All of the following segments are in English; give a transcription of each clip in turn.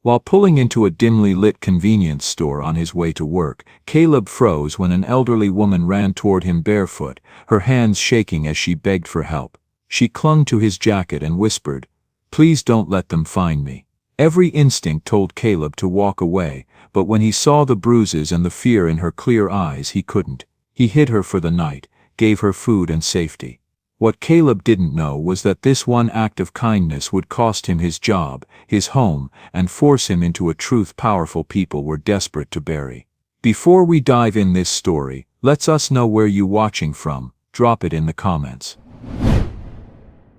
While pulling into a dimly lit convenience store on his way to work, Caleb froze when an elderly woman ran toward him barefoot, her hands shaking as she begged for help. She clung to his jacket and whispered, "Please don't let them find me." Every instinct told Caleb to walk away, but when he saw the bruises and the fear in her clear eyes, he couldn't. He hid her for the night, gave her food and safety. What Caleb didn't know was that this one act of kindness would cost him his job, his home, and force him into a truth powerful people were desperate to bury. Before we dive in this story, let us know where you watching from. Drop it in the comments.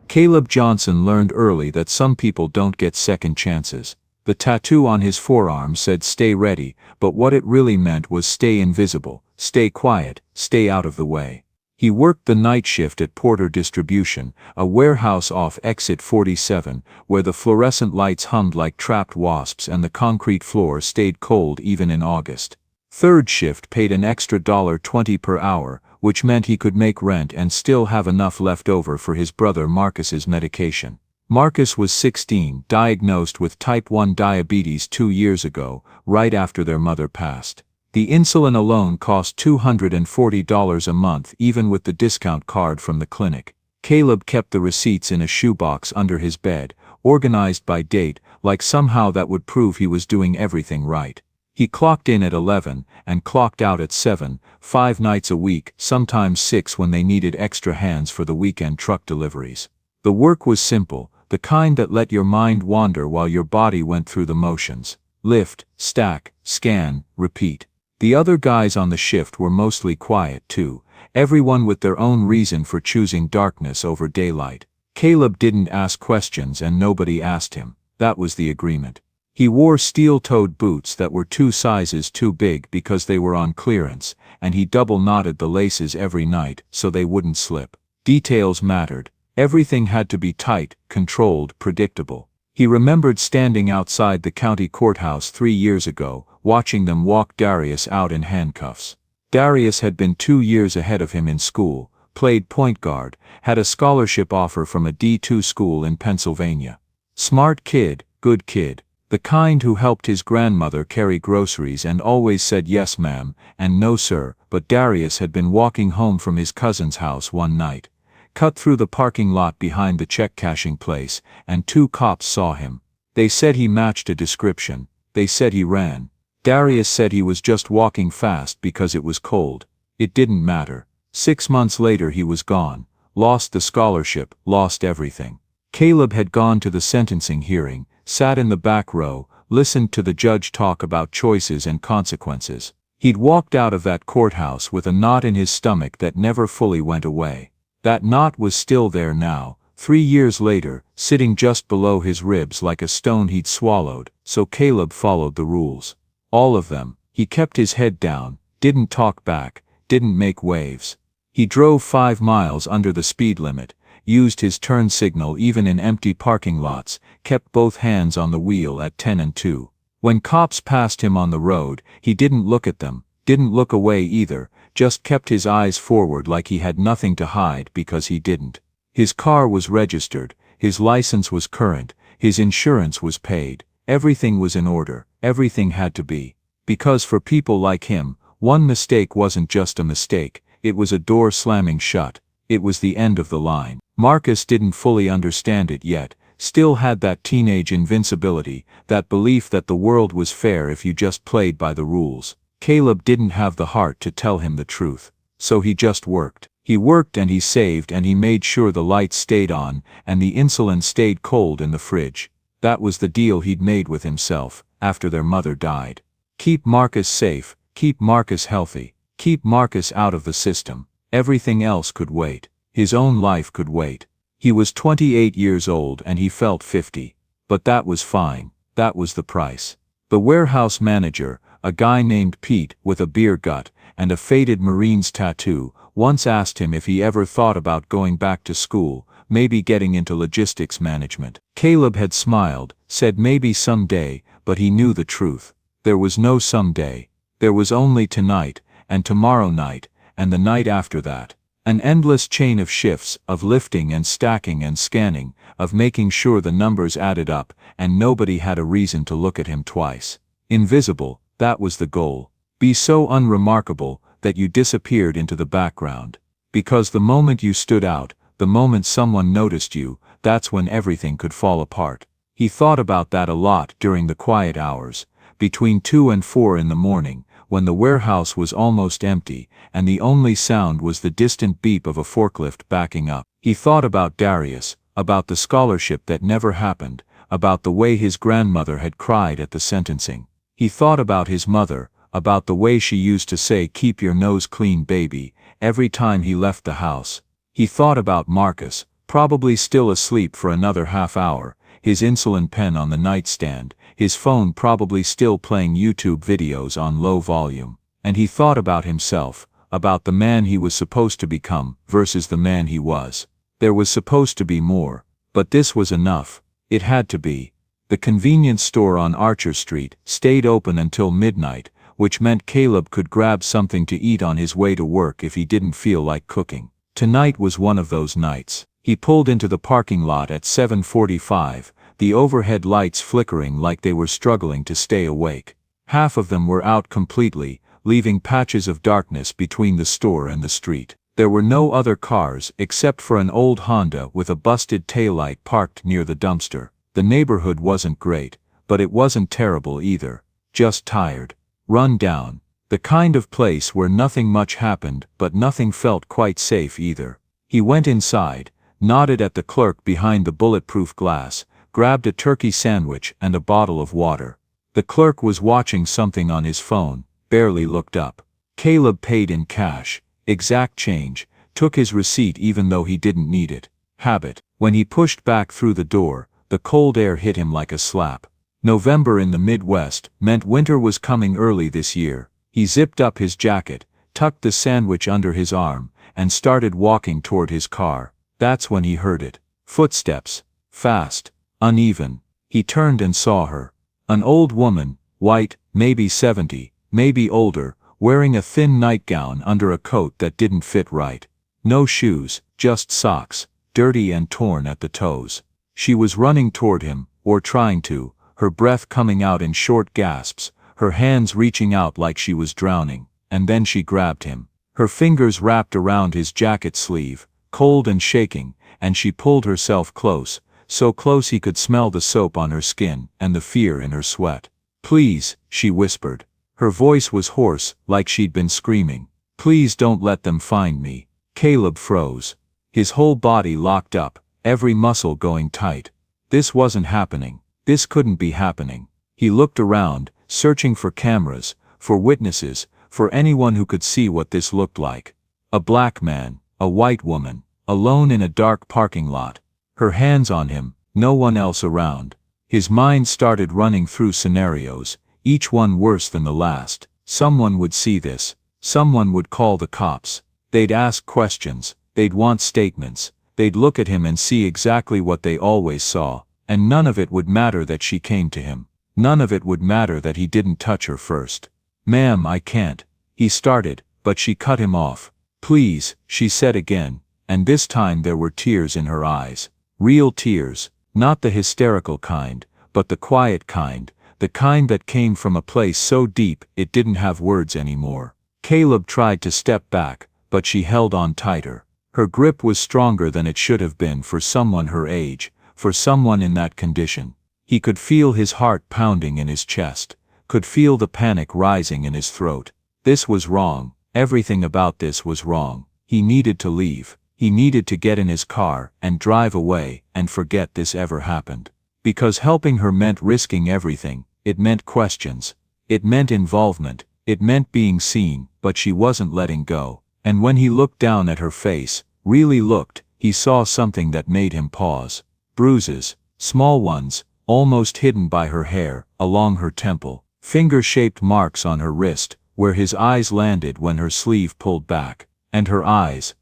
Caleb Johnson learned early that some people don't get second chances. The tattoo on his forearm said "Stay ready," but what it really meant was stay invisible, stay quiet, stay out of the way. He worked the night shift at Porter Distribution, a warehouse off Exit 47, where the fluorescent lights hummed like trapped wasps and the concrete floor stayed cold even in August. Third shift paid an extra $20 per hour, which meant he could make rent and still have enough left over for his brother Marcus's medication. Marcus was 16, diagnosed with type 1 diabetes 2 years ago, right after their mother passed. The insulin alone cost $240 a month even with the discount card from the clinic. Caleb kept the receipts in a shoebox under his bed, organized by date, like somehow that would prove he was doing everything right. He clocked in at 11 and clocked out at 7, 5 nights a week, sometimes 6 when they needed extra hands for the weekend truck deliveries. The work was simple, the kind that let your mind wander while your body went through the motions. Lift, stack, scan, repeat. The other guys on the shift were mostly quiet too, everyone with their own reason for choosing darkness over daylight. Caleb didn't ask questions and nobody asked him. That was the agreement. He wore steel-toed boots that were 2 sizes too big because they were on clearance, and he double-knotted the laces every night so they wouldn't slip. Details mattered. Everything had to be tight, controlled, predictable. He remembered standing outside the county courthouse 3 years ago, watching them walk Darius out in handcuffs. Darius had been 2 years ahead of him in school, played point guard, had a scholarship offer from a D2 school in Pennsylvania. Smart kid, good kid. The kind who helped his grandmother carry groceries and always said yes ma'am, and no sir, but Darius had been walking home from his cousin's house one night. Cut through the parking lot behind the check-cashing place, and 2 cops saw him. They said he matched a description. They said he ran. Darius said he was just walking fast because it was cold. It didn't matter. 6 months later he was gone. Lost the scholarship, lost everything. Caleb had gone to the sentencing hearing, sat in the back row, listened to the judge talk about choices and consequences. He'd walked out of that courthouse with a knot in his stomach that never fully went away. That knot was still there now, 3 years later, sitting just below his ribs like a stone he'd swallowed, so Caleb followed the rules. All of them. He kept his head down, didn't talk back, didn't make waves. He drove 5 miles under the speed limit, used his turn signal even in empty parking lots, kept both hands on the wheel at 10 and 2. When cops passed him on the road, he didn't look at them, didn't look away either, just kept his eyes forward like he had nothing to hide because he didn't. His car was registered, his license was current, his insurance was paid, everything was in order, everything had to be. Because for people like him, one mistake wasn't just a mistake, it was a door slamming shut, it was the end of the line. Marcus didn't fully understand it yet, still had that teenage invincibility, that belief that the world was fair if you just played by the rules. Caleb didn't have the heart to tell him the truth, so he just worked. He worked and he saved and he made sure the lights stayed on and the insulin stayed cold in the fridge. That was the deal he'd made with himself, after their mother died. Keep Marcus safe, keep Marcus healthy, keep Marcus out of the system. Everything else could wait. His own life could wait. He was 28 years old and he felt 50. But that was fine, that was the price. The warehouse manager, a guy named Pete with a beer gut and a faded Marines tattoo, once asked him if he ever thought about going back to school, maybe getting into logistics management. Caleb had smiled, said maybe someday, but he knew the truth. There was no someday. There was only tonight, and tomorrow night, and the night after that. An endless chain of shifts, of lifting and stacking and scanning, of making sure the numbers added up, and nobody had a reason to look at him twice. Invisible, that was the goal. Be so unremarkable that you disappeared into the background. Because the moment you stood out, the moment someone noticed you, that's when everything could fall apart. He thought about that a lot during the quiet hours, between 2 and 4 in the morning, when the warehouse was almost empty, and the only sound was the distant beep of a forklift backing up. He thought about Darius, about the scholarship that never happened, about the way his grandmother had cried at the sentencing. He thought about his mother, about the way she used to say "keep your nose clean, baby," every time he left the house. He thought about Marcus, probably still asleep for another half hour, his insulin pen on the nightstand, his phone probably still playing YouTube videos on low volume. And he thought about himself, about the man he was supposed to become versus the man he was. There was supposed to be more, but this was enough. It had to be. The convenience store on Archer Street stayed open until midnight, which meant Caleb could grab something to eat on his way to work if he didn't feel like cooking. Tonight was one of those nights. He pulled into the parking lot at 7:45, the overhead lights flickering like they were struggling to stay awake. Half of them were out completely, leaving patches of darkness between the store and the street. There were no other cars except for an old Honda with a busted taillight parked near the dumpster. The neighborhood wasn't great, but it wasn't terrible either. Just tired. Run down. The kind of place where nothing much happened, but nothing felt quite safe either. He went inside, nodded at the clerk behind the bulletproof glass, grabbed a turkey sandwich and a bottle of water. The clerk was watching something on his phone, barely looked up. Caleb paid in cash, exact change, took his receipt even though he didn't need it. Habit. When he pushed back through the door, the cold air hit him like a slap. November in the Midwest meant winter was coming early this year. He zipped up his jacket, tucked the sandwich under his arm, and started walking toward his car. That's when he heard it. Footsteps. Fast. Uneven. He turned and saw her. An old woman, white, maybe 70, maybe older, wearing a thin nightgown under a coat that didn't fit right. No shoes, just socks, dirty and torn at the toes. She was running toward him, or trying to, her breath coming out in short gasps, her hands reaching out like she was drowning, and then she grabbed him. Her fingers wrapped around his jacket sleeve, cold and shaking, and she pulled herself close, so close he could smell the soap on her skin and the fear in her sweat. "Please," she whispered. Her voice was hoarse, like she'd been screaming. "Please don't let them find me." Caleb froze. His whole body locked up, every muscle going tight. This wasn't happening. This couldn't be happening. He looked around, searching for cameras, for witnesses, for anyone who could see what this looked like. A black man, a white woman, alone in a dark parking lot. Her hands on him, no one else around. His mind started running through scenarios, each one worse than the last. Someone would see this. Someone would call the cops. They'd ask questions. They'd want statements. They'd look at him and see exactly what they always saw, and none of it would matter that she came to him. None of it would matter that he didn't touch her first. "Ma'am, I can't," he started, but she cut him off. "Please," she said again, and this time there were tears in her eyes. Real tears, not the hysterical kind, but the quiet kind, the kind that came from a place so deep it didn't have words anymore. Caleb tried to step back, but she held on tighter. Her grip was stronger than it should have been for someone her age, for someone in that condition. He could feel his heart pounding in his chest, could feel the panic rising in his throat. This was wrong. Everything about this was wrong. He needed to leave. He needed to get in his car and drive away and forget this ever happened. Because helping her meant risking everything. It meant questions. It meant involvement. It meant being seen, but she wasn't letting go. And when he looked down at her face, really looked, he saw something that made him pause. Bruises, small ones, almost hidden by her hair, along her temple. Finger-shaped marks on her wrist, where his eyes landed when her sleeve pulled back. And her eyes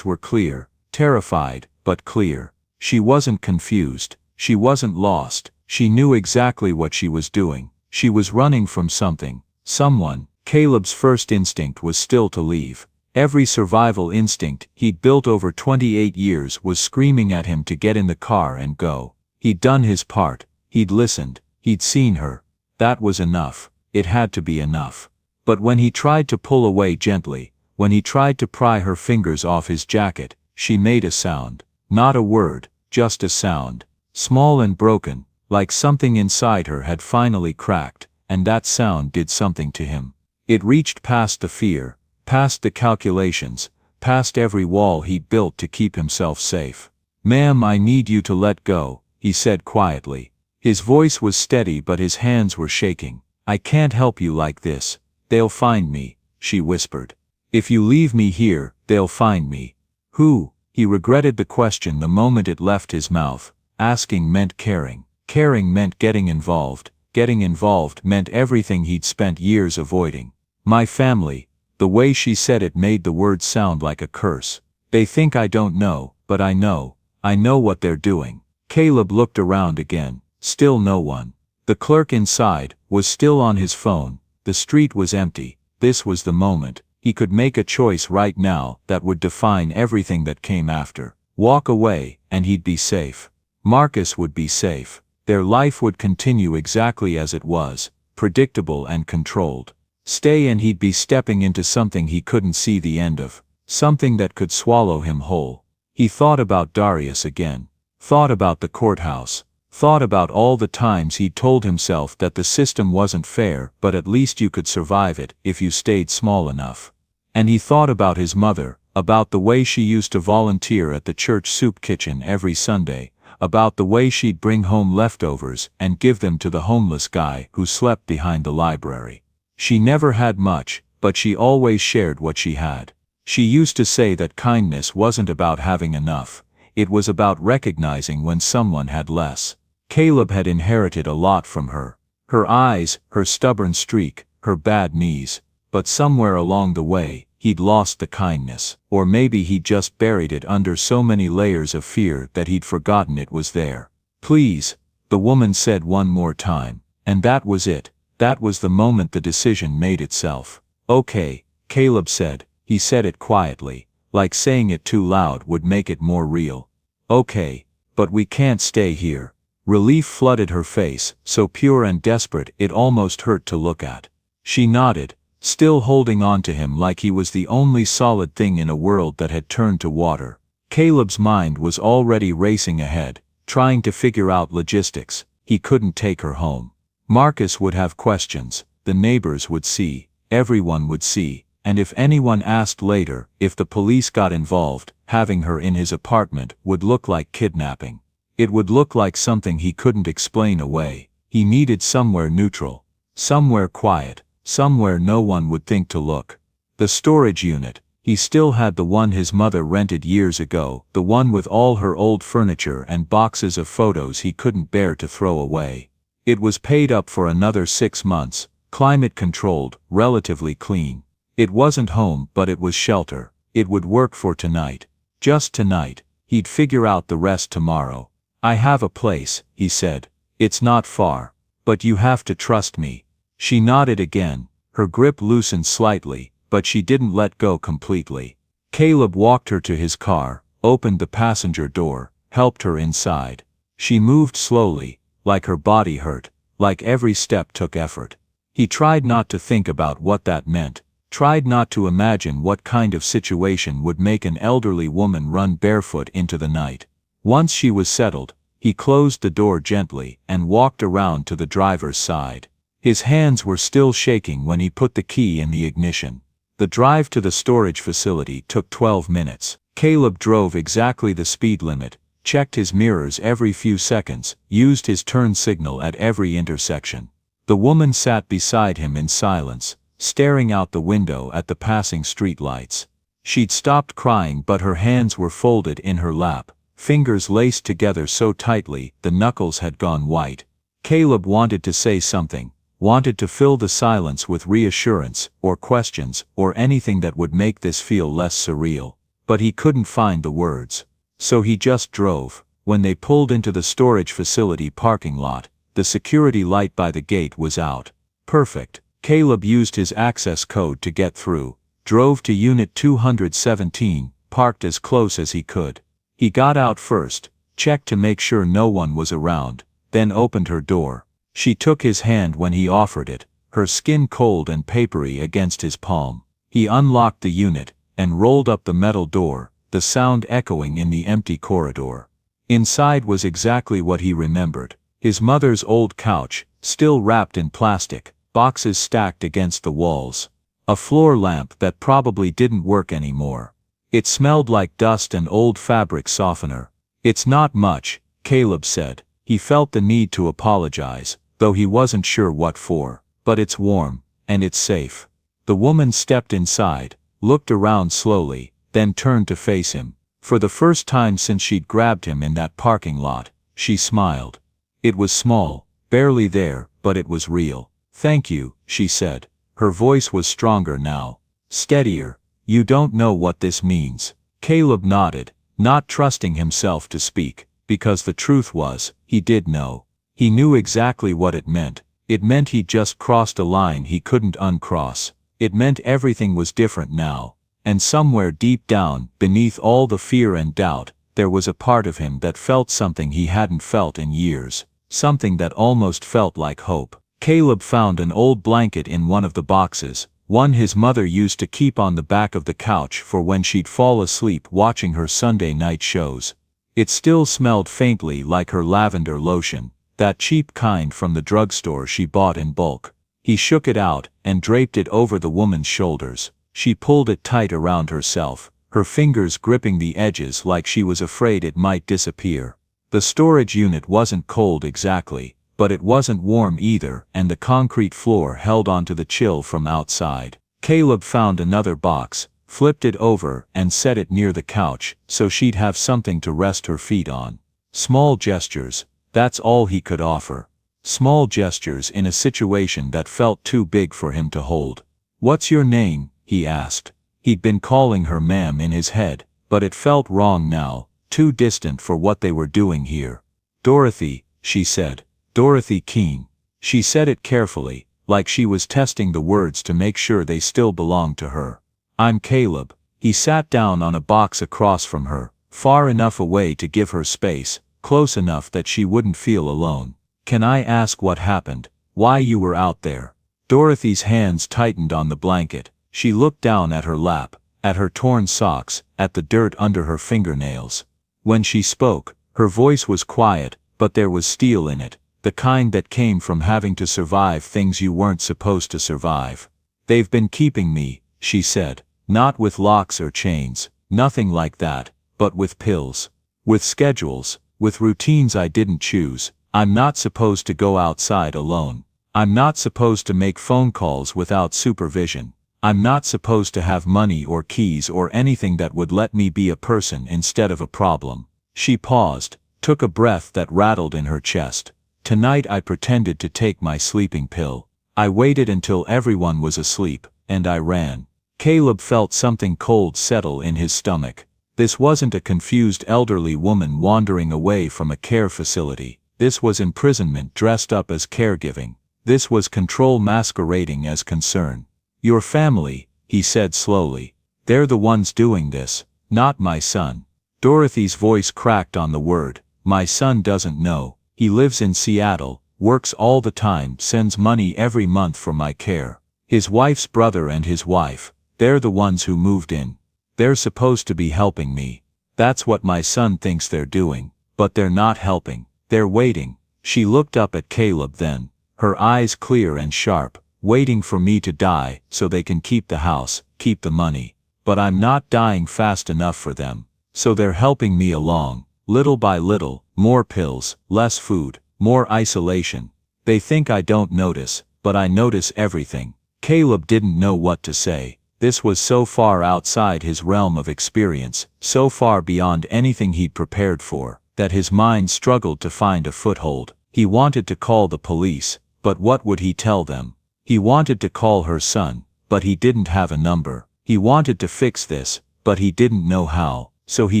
were clear, terrified, but clear. She wasn't confused. She wasn't lost. She knew exactly what she was doing. She was running from something, someone. Caleb's first instinct was still to leave. Every survival instinct he'd built over 28 years was screaming at him to get in the car and go. He'd done his part, he'd listened, he'd seen her. That was enough. It had to be enough. But when he tried to pull away gently, when he tried to pry her fingers off his jacket, she made a sound. Not a word, just a sound. Small and broken, like something inside her had finally cracked, and that sound did something to him. It reached past the fear, past the calculations, past every wall he'd built to keep himself safe. "Ma'am, I need you to let go," he said quietly. His voice was steady but his hands were shaking. "I can't help you like this. They'll find me," she whispered. "If you leave me here, they'll find me." Who? He regretted the question the moment it left his mouth. Asking meant caring. Caring meant getting involved. Getting involved meant everything he'd spent years avoiding. "My family." The way she said it made the words sound like a curse. "They think I don't know, but I know. I know what they're doing." Caleb looked around again. Still no one. The clerk inside was still on his phone. The street was empty. This was the moment. He could make a choice right now that would define everything that came after. Walk away, and he'd be safe. Marcus would be safe. Their life would continue exactly as it was, predictable and controlled. Stay and he'd be stepping into something he couldn't see the end of. Something that could swallow him whole. He thought about Darius again. Thought about the courthouse. Thought about all the times he'd told himself that the system wasn't fair, but at least you could survive it if you stayed small enough. And he thought about his mother, about the way she used to volunteer at the church soup kitchen every Sunday, about the way she'd bring home leftovers and give them to the homeless guy who slept behind the library. She never had much, but she always shared what she had. She used to say that kindness wasn't about having enough, it was about recognizing when someone had less. Caleb had inherited a lot from her. Her eyes, her stubborn streak, her bad knees. But somewhere along the way, he'd lost the kindness. Or maybe he'd just buried it under so many layers of fear that he'd forgotten it was there. "Please," the woman said one more time. And that was it. That was the moment the decision made itself. "Okay," Caleb said. He said it quietly, like saying it too loud would make it more real. "Okay, but we can't stay here." Relief flooded her face, so pure and desperate it almost hurt to look at. She nodded, still holding on to him like he was the only solid thing in a world that had turned to water. Caleb's mind was already racing ahead, trying to figure out logistics. He couldn't take her home. Marcus would have questions, the neighbors would see, everyone would see, and if anyone asked later, if the police got involved, having her in his apartment would look like kidnapping. It would look like something he couldn't explain away. He needed somewhere neutral. Somewhere quiet. Somewhere no one would think to look. The storage unit. He still had the one his mother rented years ago, the one with all her old furniture and boxes of photos he couldn't bear to throw away. It was paid up for another 6 months, climate-controlled, relatively clean. It wasn't home, but it was shelter. It would work for tonight. Just tonight. He'd figure out the rest tomorrow. "I have a place," he said. "It's not far. But you have to trust me." She nodded again. Her grip loosened slightly, but she didn't let go completely. Caleb walked her to his car, opened the passenger door, helped her inside. She moved slowly, like her body hurt, like every step took effort. He tried not to think about what that meant, tried not to imagine what kind of situation would make an elderly woman run barefoot into the night. Once she was settled, he closed the door gently and walked around to the driver's side. His hands were still shaking when he put the key in the ignition. The drive to the storage facility took 12 minutes. Caleb drove exactly the speed limit, checked his mirrors every few seconds, used his turn signal at every intersection. The woman sat beside him in silence, staring out the window at the passing street lights. She'd stopped crying but her hands were folded in her lap. Fingers laced together so tightly, the knuckles had gone white. Caleb wanted to say something, wanted to fill the silence with reassurance, or questions, or anything that would make this feel less surreal. But he couldn't find the words. So he just drove. When they pulled into the storage facility parking lot, the security light by the gate was out. Perfect. Caleb used his access code to get through. drove to Unit 217, parked as close as he could. He got out first, checked to make sure no one was around, then opened her door. She took his hand when he offered it, her skin cold and papery against his palm. He unlocked the unit, and rolled up the metal door, the sound echoing in the empty corridor. Inside was exactly what he remembered. His mother's old couch, still wrapped in plastic, boxes stacked against the walls. A floor lamp that probably didn't work anymore. It smelled like dust and old fabric softener. "It's not much," Caleb said. He felt the need to apologize, though he wasn't sure what for. "But it's warm, and it's safe." The woman stepped inside, looked around slowly, then turned to face him. For the first time since she'd grabbed him in that parking lot, she smiled. It was small, barely there, but it was real. "Thank you," she said. Her voice was stronger now. Steadier. "You don't know what this means." Caleb nodded, not trusting himself to speak, because the truth was, he did know. He knew exactly what it meant. It meant he'd just crossed a line he couldn't uncross. It meant everything was different now. And somewhere deep down, beneath all the fear and doubt, there was a part of him that felt something he hadn't felt in years. Something that almost felt like hope. Caleb found an old blanket in one of the boxes, one his mother used to keep on the back of the couch for when she'd fall asleep watching her Sunday night shows. It still smelled faintly like her lavender lotion, that cheap kind from the drugstore she bought in bulk. He shook it out and draped it over the woman's shoulders. She pulled it tight around herself, her fingers gripping the edges like she was afraid it might disappear. The storage unit wasn't cold exactly, but it wasn't warm either, and the concrete floor held onto the chill from outside. Caleb found another box, flipped it over and set it near the couch, so she'd have something to rest her feet on. Small gestures, that's all he could offer. Small gestures in a situation that felt too big for him to hold. "What's your name?" he asked. He'd been calling her ma'am in his head, but it felt wrong now, too distant for what they were doing here. "Dorothy," she said. "Dorothy Keene." She said it carefully, like she was testing the words to make sure they still belonged to her. "I'm Caleb." He sat down on a box across from her, far enough away to give her space, close enough that she wouldn't feel alone. "Can I ask what happened? Why you were out there?" Dorothy's hands tightened on the blanket. She looked down at her lap, at her torn socks, at the dirt under her fingernails. When she spoke, her voice was quiet, but there was steel in it, the kind that came from having to survive things you weren't supposed to survive. "They've been keeping me," she said, "not with locks or chains, nothing like that, but with pills. With schedules, with routines I didn't choose. I'm not supposed to go outside alone. I'm not supposed to make phone calls without supervision. I'm not supposed to have money or keys or anything that would let me be a person instead of a problem." She paused, took a breath that rattled in her chest. "Tonight I pretended to take my sleeping pill. I waited until everyone was asleep, and I ran." Caleb felt something cold settle in his stomach. This wasn't a confused elderly woman wandering away from a care facility. This was imprisonment dressed up as caregiving. This was control masquerading as concern. "Your family," he said slowly. "They're the ones doing this, not my son." Dorothy's voice cracked on the word. "My son doesn't know. He lives in Seattle, works all the time, sends money every month for my care. His wife's brother and his wife, they're the ones who moved in. They're supposed to be helping me. That's what my son thinks they're doing, but they're not helping. They're waiting." She looked up at Caleb then, her eyes clear and sharp. "Waiting for me to die so they can keep the house, keep the money. But I'm not dying fast enough for them. So they're helping me along, little by little, more pills, less food, more isolation. They think I don't notice, but I notice everything." Caleb didn't know what to say. This was so far outside his realm of experience, so far beyond anything he'd prepared for, that his mind struggled to find a foothold. He wanted to call the police, but what would he tell them? He wanted to call her son, but he didn't have a number. He wanted to fix this, but he didn't know how, so he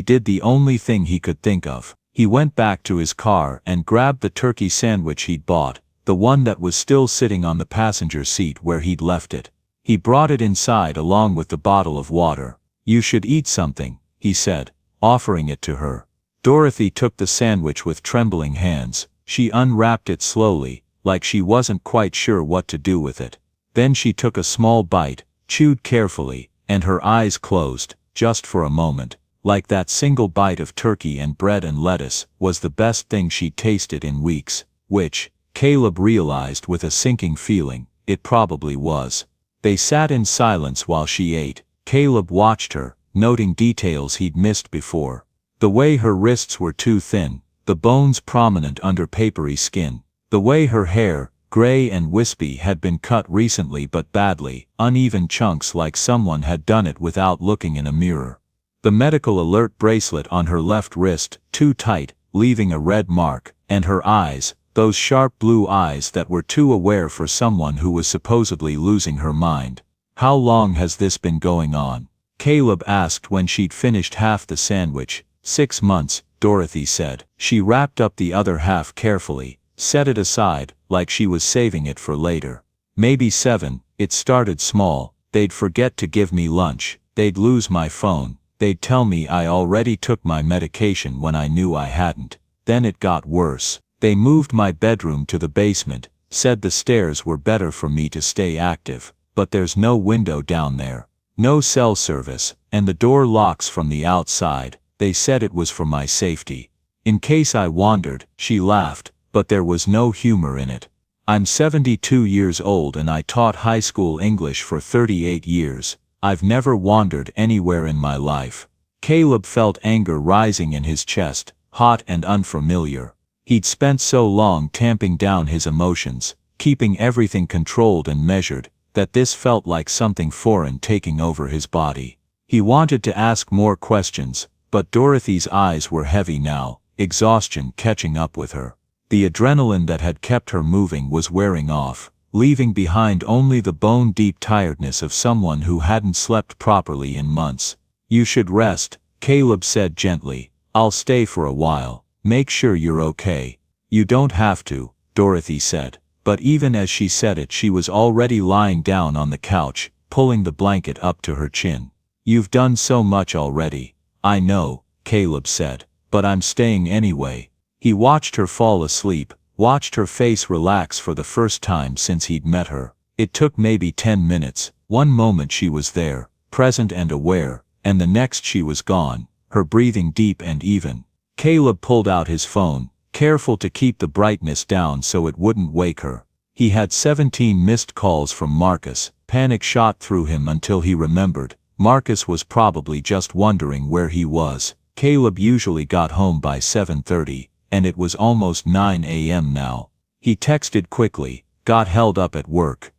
did the only thing he could think of. He went back to his car and grabbed the turkey sandwich he'd bought, the one that was still sitting on the passenger seat where he'd left it. He brought it inside along with the bottle of water. "You should eat something," he said, offering it to her. Dorothy took the sandwich with trembling hands. She unwrapped it slowly, like she wasn't quite sure what to do with it. Then she took a small bite, chewed carefully, and her eyes closed, just for a moment, like that single bite of turkey and bread and lettuce was the best thing she'd tasted in weeks, which, Caleb realized with a sinking feeling, it probably was. They sat in silence while she ate. Caleb watched her, noting details he'd missed before. The way her wrists were too thin, the bones prominent under papery skin, the way her hair, gray and wispy, had been cut recently but badly, uneven chunks like someone had done it without looking in a mirror. The medical alert bracelet on her left wrist, too tight, leaving a red mark, and her eyes, those sharp blue eyes that were too aware for someone who was supposedly losing her mind. "How long has this been going on?" Caleb asked when she'd finished half the sandwich. 6 months, Dorothy said. She wrapped up the other half carefully, set it aside, like she was saving it for later. "Maybe 7, it started small, they'd forget to give me lunch, they'd lose my phone, they'd tell me I already took my medication when I knew I hadn't. Then it got worse. They moved my bedroom to the basement, said the stairs were better for me to stay active, but there's no window down there, no cell service, and the door locks from the outside. They said it was for my safety. In case I wandered," she laughed, but there was no humor in it. "I'm 72 years old and I taught high school English for 38 years. I've never wandered anywhere in my life." Caleb felt anger rising in his chest, hot and unfamiliar. He'd spent so long tamping down his emotions, keeping everything controlled and measured, that this felt like something foreign taking over his body. He wanted to ask more questions, but Dorothy's eyes were heavy now, exhaustion catching up with her. The adrenaline that had kept her moving was wearing off, leaving behind only the bone-deep tiredness of someone who hadn't slept properly in months. "You should rest," Caleb said gently. "I'll stay for a while. Make sure you're okay." "You don't have to," Dorothy said. But even as she said it, she was already lying down on the couch, pulling the blanket up to her chin. "You've done so much already." "I know," Caleb said, "but I'm staying anyway." He watched her fall asleep, watched her face relax for the first time since he'd met her. It took maybe 10 minutes. One moment she was there, present and aware, and the next she was gone, her breathing deep and even. Caleb pulled out his phone, careful to keep the brightness down so it wouldn't wake her. He had 17 missed calls from Marcus. Panic shot through him until he remembered. Marcus was probably just wondering where he was. Caleb usually got home by 7:30, and it was almost 9 a.m. now. He texted quickly, "Got held up at work.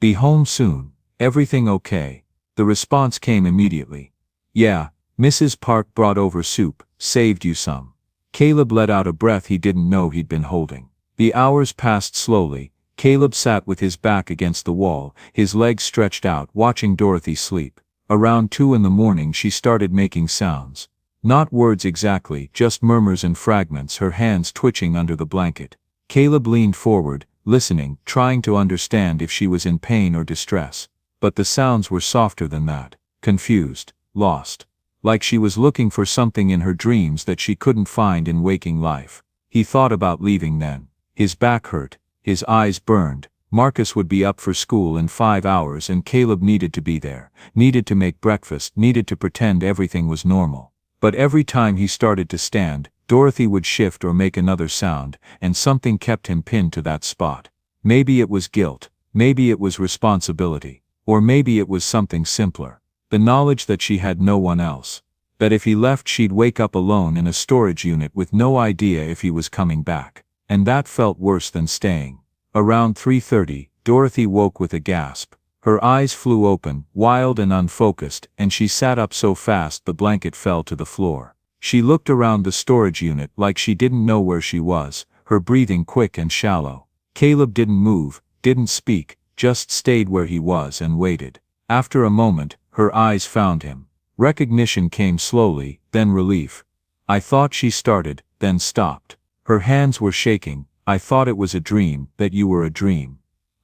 Be home soon. Everything okay?" The response came immediately. "Yeah, Mrs. Park brought over soup, saved you some." Caleb let out a breath he didn't know he'd been holding. The hours passed slowly. Caleb sat with his back against the wall, his legs stretched out, watching Dorothy sleep. Around 2 in the morning she started making sounds. Not words exactly, just murmurs and fragments, her hands twitching under the blanket. Caleb leaned forward, listening, trying to understand if she was in pain or distress. But the sounds were softer than that, confused, lost. Like she was looking for something in her dreams that she couldn't find in waking life. He thought about leaving then. His back hurt, his eyes burned. Marcus would be up for school in 5 hours and Caleb needed to be there, needed to make breakfast, needed to pretend everything was normal. But every time he started to stand, Dorothy would shift or make another sound, and something kept him pinned to that spot. Maybe it was guilt, maybe it was responsibility, or maybe it was something simpler. The knowledge that she had no one else. That if he left she'd wake up alone in a storage unit with no idea if he was coming back. And that felt worse than staying. Around 3:30, Dorothy woke with a gasp. Her eyes flew open, wild and unfocused, and she sat up so fast the blanket fell to the floor. She looked around the storage unit like she didn't know where she was, her breathing quick and shallow. Caleb didn't move, didn't speak, just stayed where he was and waited. After a moment, her eyes found him. Recognition came slowly, then relief. "I thought," she started, then stopped. Her hands were shaking. "I thought it was a dream, that you were a dream."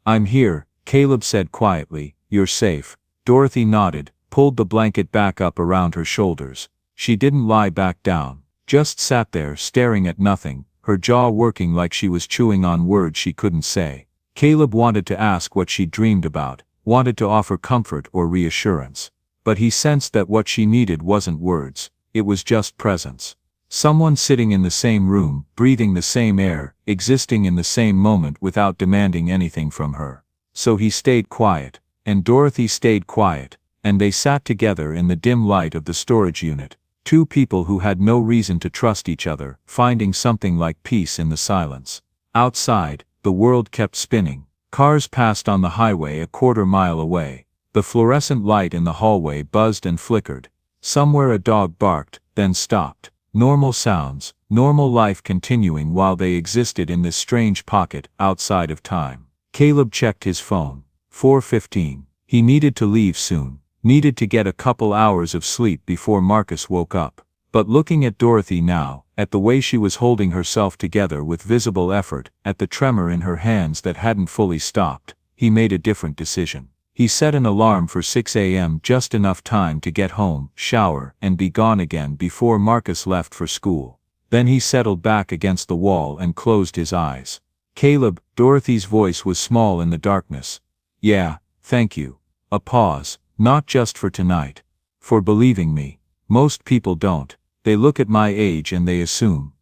"I'm here," Caleb said quietly, You're safe. Dorothy nodded, pulled the blanket back up around her shoulders. She didn't lie back down, just sat there staring at nothing, her jaw working like she was chewing on words she couldn't say. Caleb wanted to ask what she dreamed about, wanted to offer comfort or reassurance. But he sensed that what she needed wasn't words, it was just presence. Someone sitting in the same room, breathing the same air, existing in the same moment without demanding anything from her. So he stayed quiet, and Dorothy stayed quiet, and they sat together in the dim light of the storage unit, two people who had no reason to trust each other, finding something like peace in the silence. Outside, the world kept spinning. Cars passed on the highway a quarter-mile away. The fluorescent light in the hallway buzzed and flickered. Somewhere a dog barked, then stopped. Normal sounds, normal life continuing while they existed in this strange pocket outside of time. Caleb checked his phone. 4:15. He needed to leave soon, needed to get a couple hours of sleep before Marcus woke up. But looking at Dorothy now, at the way she was holding herself together with visible effort, at the tremor in her hands that hadn't fully stopped, he made a different decision. He set an alarm for 6 a.m. just enough time to get home, shower, and be gone again before Marcus left for school. Then he settled back against the wall and closed his eyes. Caleb, Dorothy's voice was small in the darkness. Yeah, thank you. A pause, not just for tonight. For believing me. Most people don't. They look at my age and they assume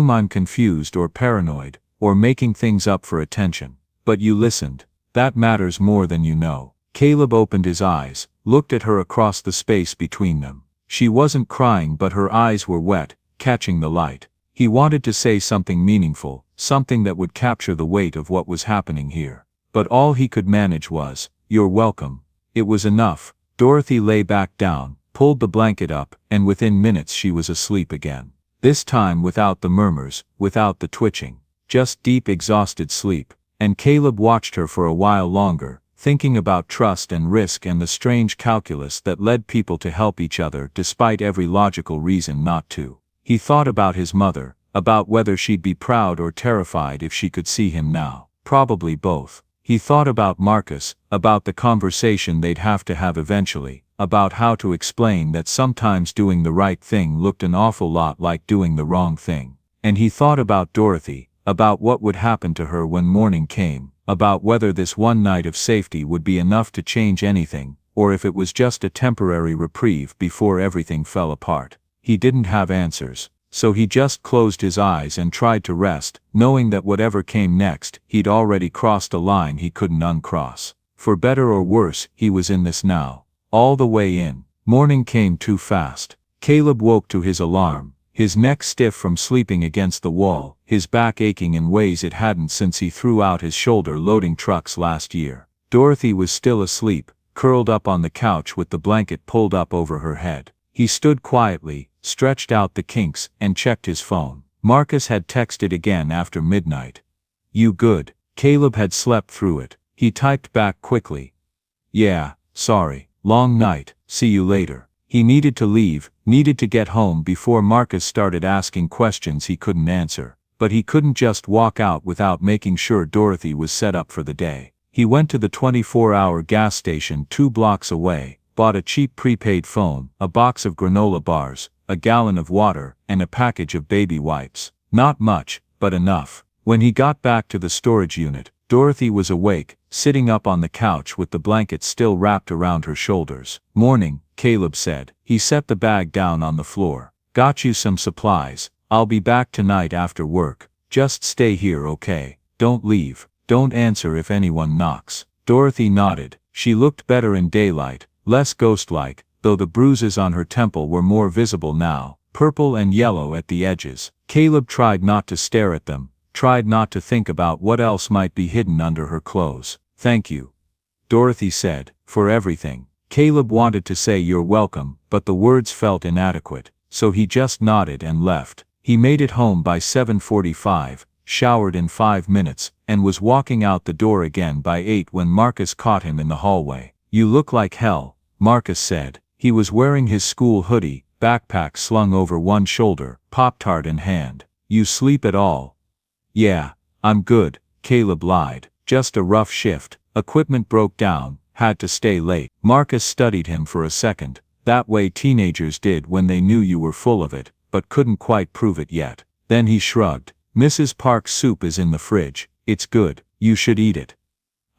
I'm confused or paranoid, or making things up for attention. But you listened. That matters more than you know. Caleb opened his eyes, looked at her across the space between them. She wasn't crying but her eyes were wet, catching the light. He wanted to say something meaningful, something that would capture the weight of what was happening here. But all he could manage was, "You're welcome." It was enough. Dorothy lay back down, pulled the blanket up, and within minutes she was asleep again. This time without the murmurs, without the twitching. Just deep exhausted sleep. And Caleb watched her for a while longer, thinking about trust and risk and the strange calculus that led people to help each other despite every logical reason not to. He thought about his mother, about whether she'd be proud or terrified if she could see him now. Probably both. He thought about Marcus, about the conversation they'd have to have eventually, about how to explain that sometimes doing the right thing looked an awful lot like doing the wrong thing. And he thought about Dorothy, about what would happen to her when morning came, about whether this one night of safety would be enough to change anything, or if it was just a temporary reprieve before everything fell apart. He didn't have answers, so he just closed his eyes and tried to rest, knowing that whatever came next, he'd already crossed a line he couldn't uncross. For better or worse, he was in this now. All the way in. Morning came too fast. Caleb woke to his alarm, his neck stiff from sleeping against the wall, his back aching in ways it hadn't since he threw out his shoulder loading trucks last year. Dorothy was still asleep, curled up on the couch with the blanket pulled up over her head. He stood quietly, stretched out the kinks, and checked his phone. Marcus had texted again after midnight. "You good?" Caleb had slept through it. He typed back quickly. "Yeah, sorry. Long night, see you later." He needed to leave, needed to get home before Marcus started asking questions he couldn't answer. But he couldn't just walk out without making sure Dorothy was set up for the day. He went to the 24-hour gas station 2 blocks away, bought a cheap prepaid phone, a box of granola bars, a gallon of water, and a package of baby wipes. Not much, but enough. When he got back to the storage unit, Dorothy was awake, sitting up on the couch with the blanket still wrapped around her shoulders. "Morning," Caleb said. He set the bag down on the floor. "Got you some supplies. I'll be back tonight after work. Just stay here, okay? Don't leave. Don't answer if anyone knocks." Dorothy nodded. She looked better in daylight, less ghost-like, though the bruises on her temple were more visible now, purple and yellow at the edges. Caleb tried not to stare at them, tried not to think about what else might be hidden under her clothes. "Thank you," Dorothy said, "for everything." Caleb wanted to say "you're welcome," but the words felt inadequate, so he just nodded and left. He made it home by 7:45, showered in 5 minutes, and was walking out the door again by 8 when Marcus caught him in the hallway. "You look like hell," Marcus said. He was wearing his school hoodie, backpack slung over one shoulder, Pop-Tart in hand. "You sleep at all?" "Yeah, I'm good," Caleb lied. "Just a rough shift. Equipment broke down, had to stay late. Marcus studied him for a second, that way teenagers did when they knew you were full of it, but couldn't quite prove it yet. Then he shrugged. Mrs. Park's soup is in the fridge. It's good, you should eat it.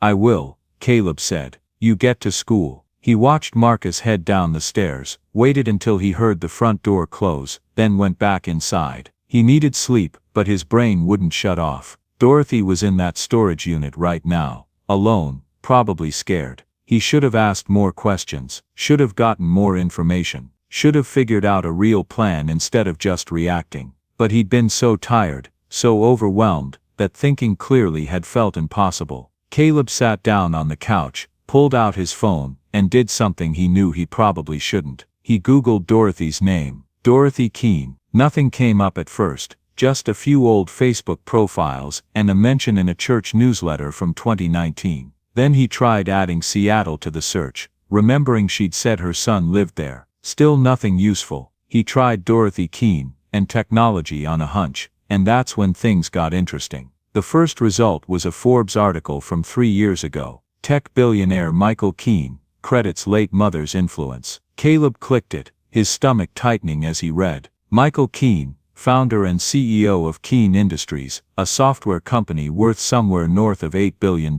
I will, Caleb said. You get to school. He watched Marcus head down the stairs, waited until he heard the front door close, then went back inside. He needed sleep, but his brain wouldn't shut off. Dorothy was in that storage unit right now, alone, probably scared. He should have asked more questions, should have gotten more information, should have figured out a real plan instead of just reacting. But he'd been so tired, so overwhelmed, that thinking clearly had felt impossible. Caleb sat down on the couch, pulled out his phone, and did something he knew he probably shouldn't. He Googled Dorothy's name. Dorothy Keene. Nothing came up at first, just a few old Facebook profiles and a mention in a church newsletter from 2019. Then he tried adding Seattle to the search, remembering she'd said her son lived there. Still nothing useful. He tried Dorothy Keene and technology on a hunch, and that's when things got interesting. The first result was a Forbes article from 3 years ago. Tech billionaire Michael Keene credits late mother's influence. Caleb clicked it, his stomach tightening as he read. Michael Keene, founder and CEO of Keene Industries, a software company worth somewhere north of $8 billion.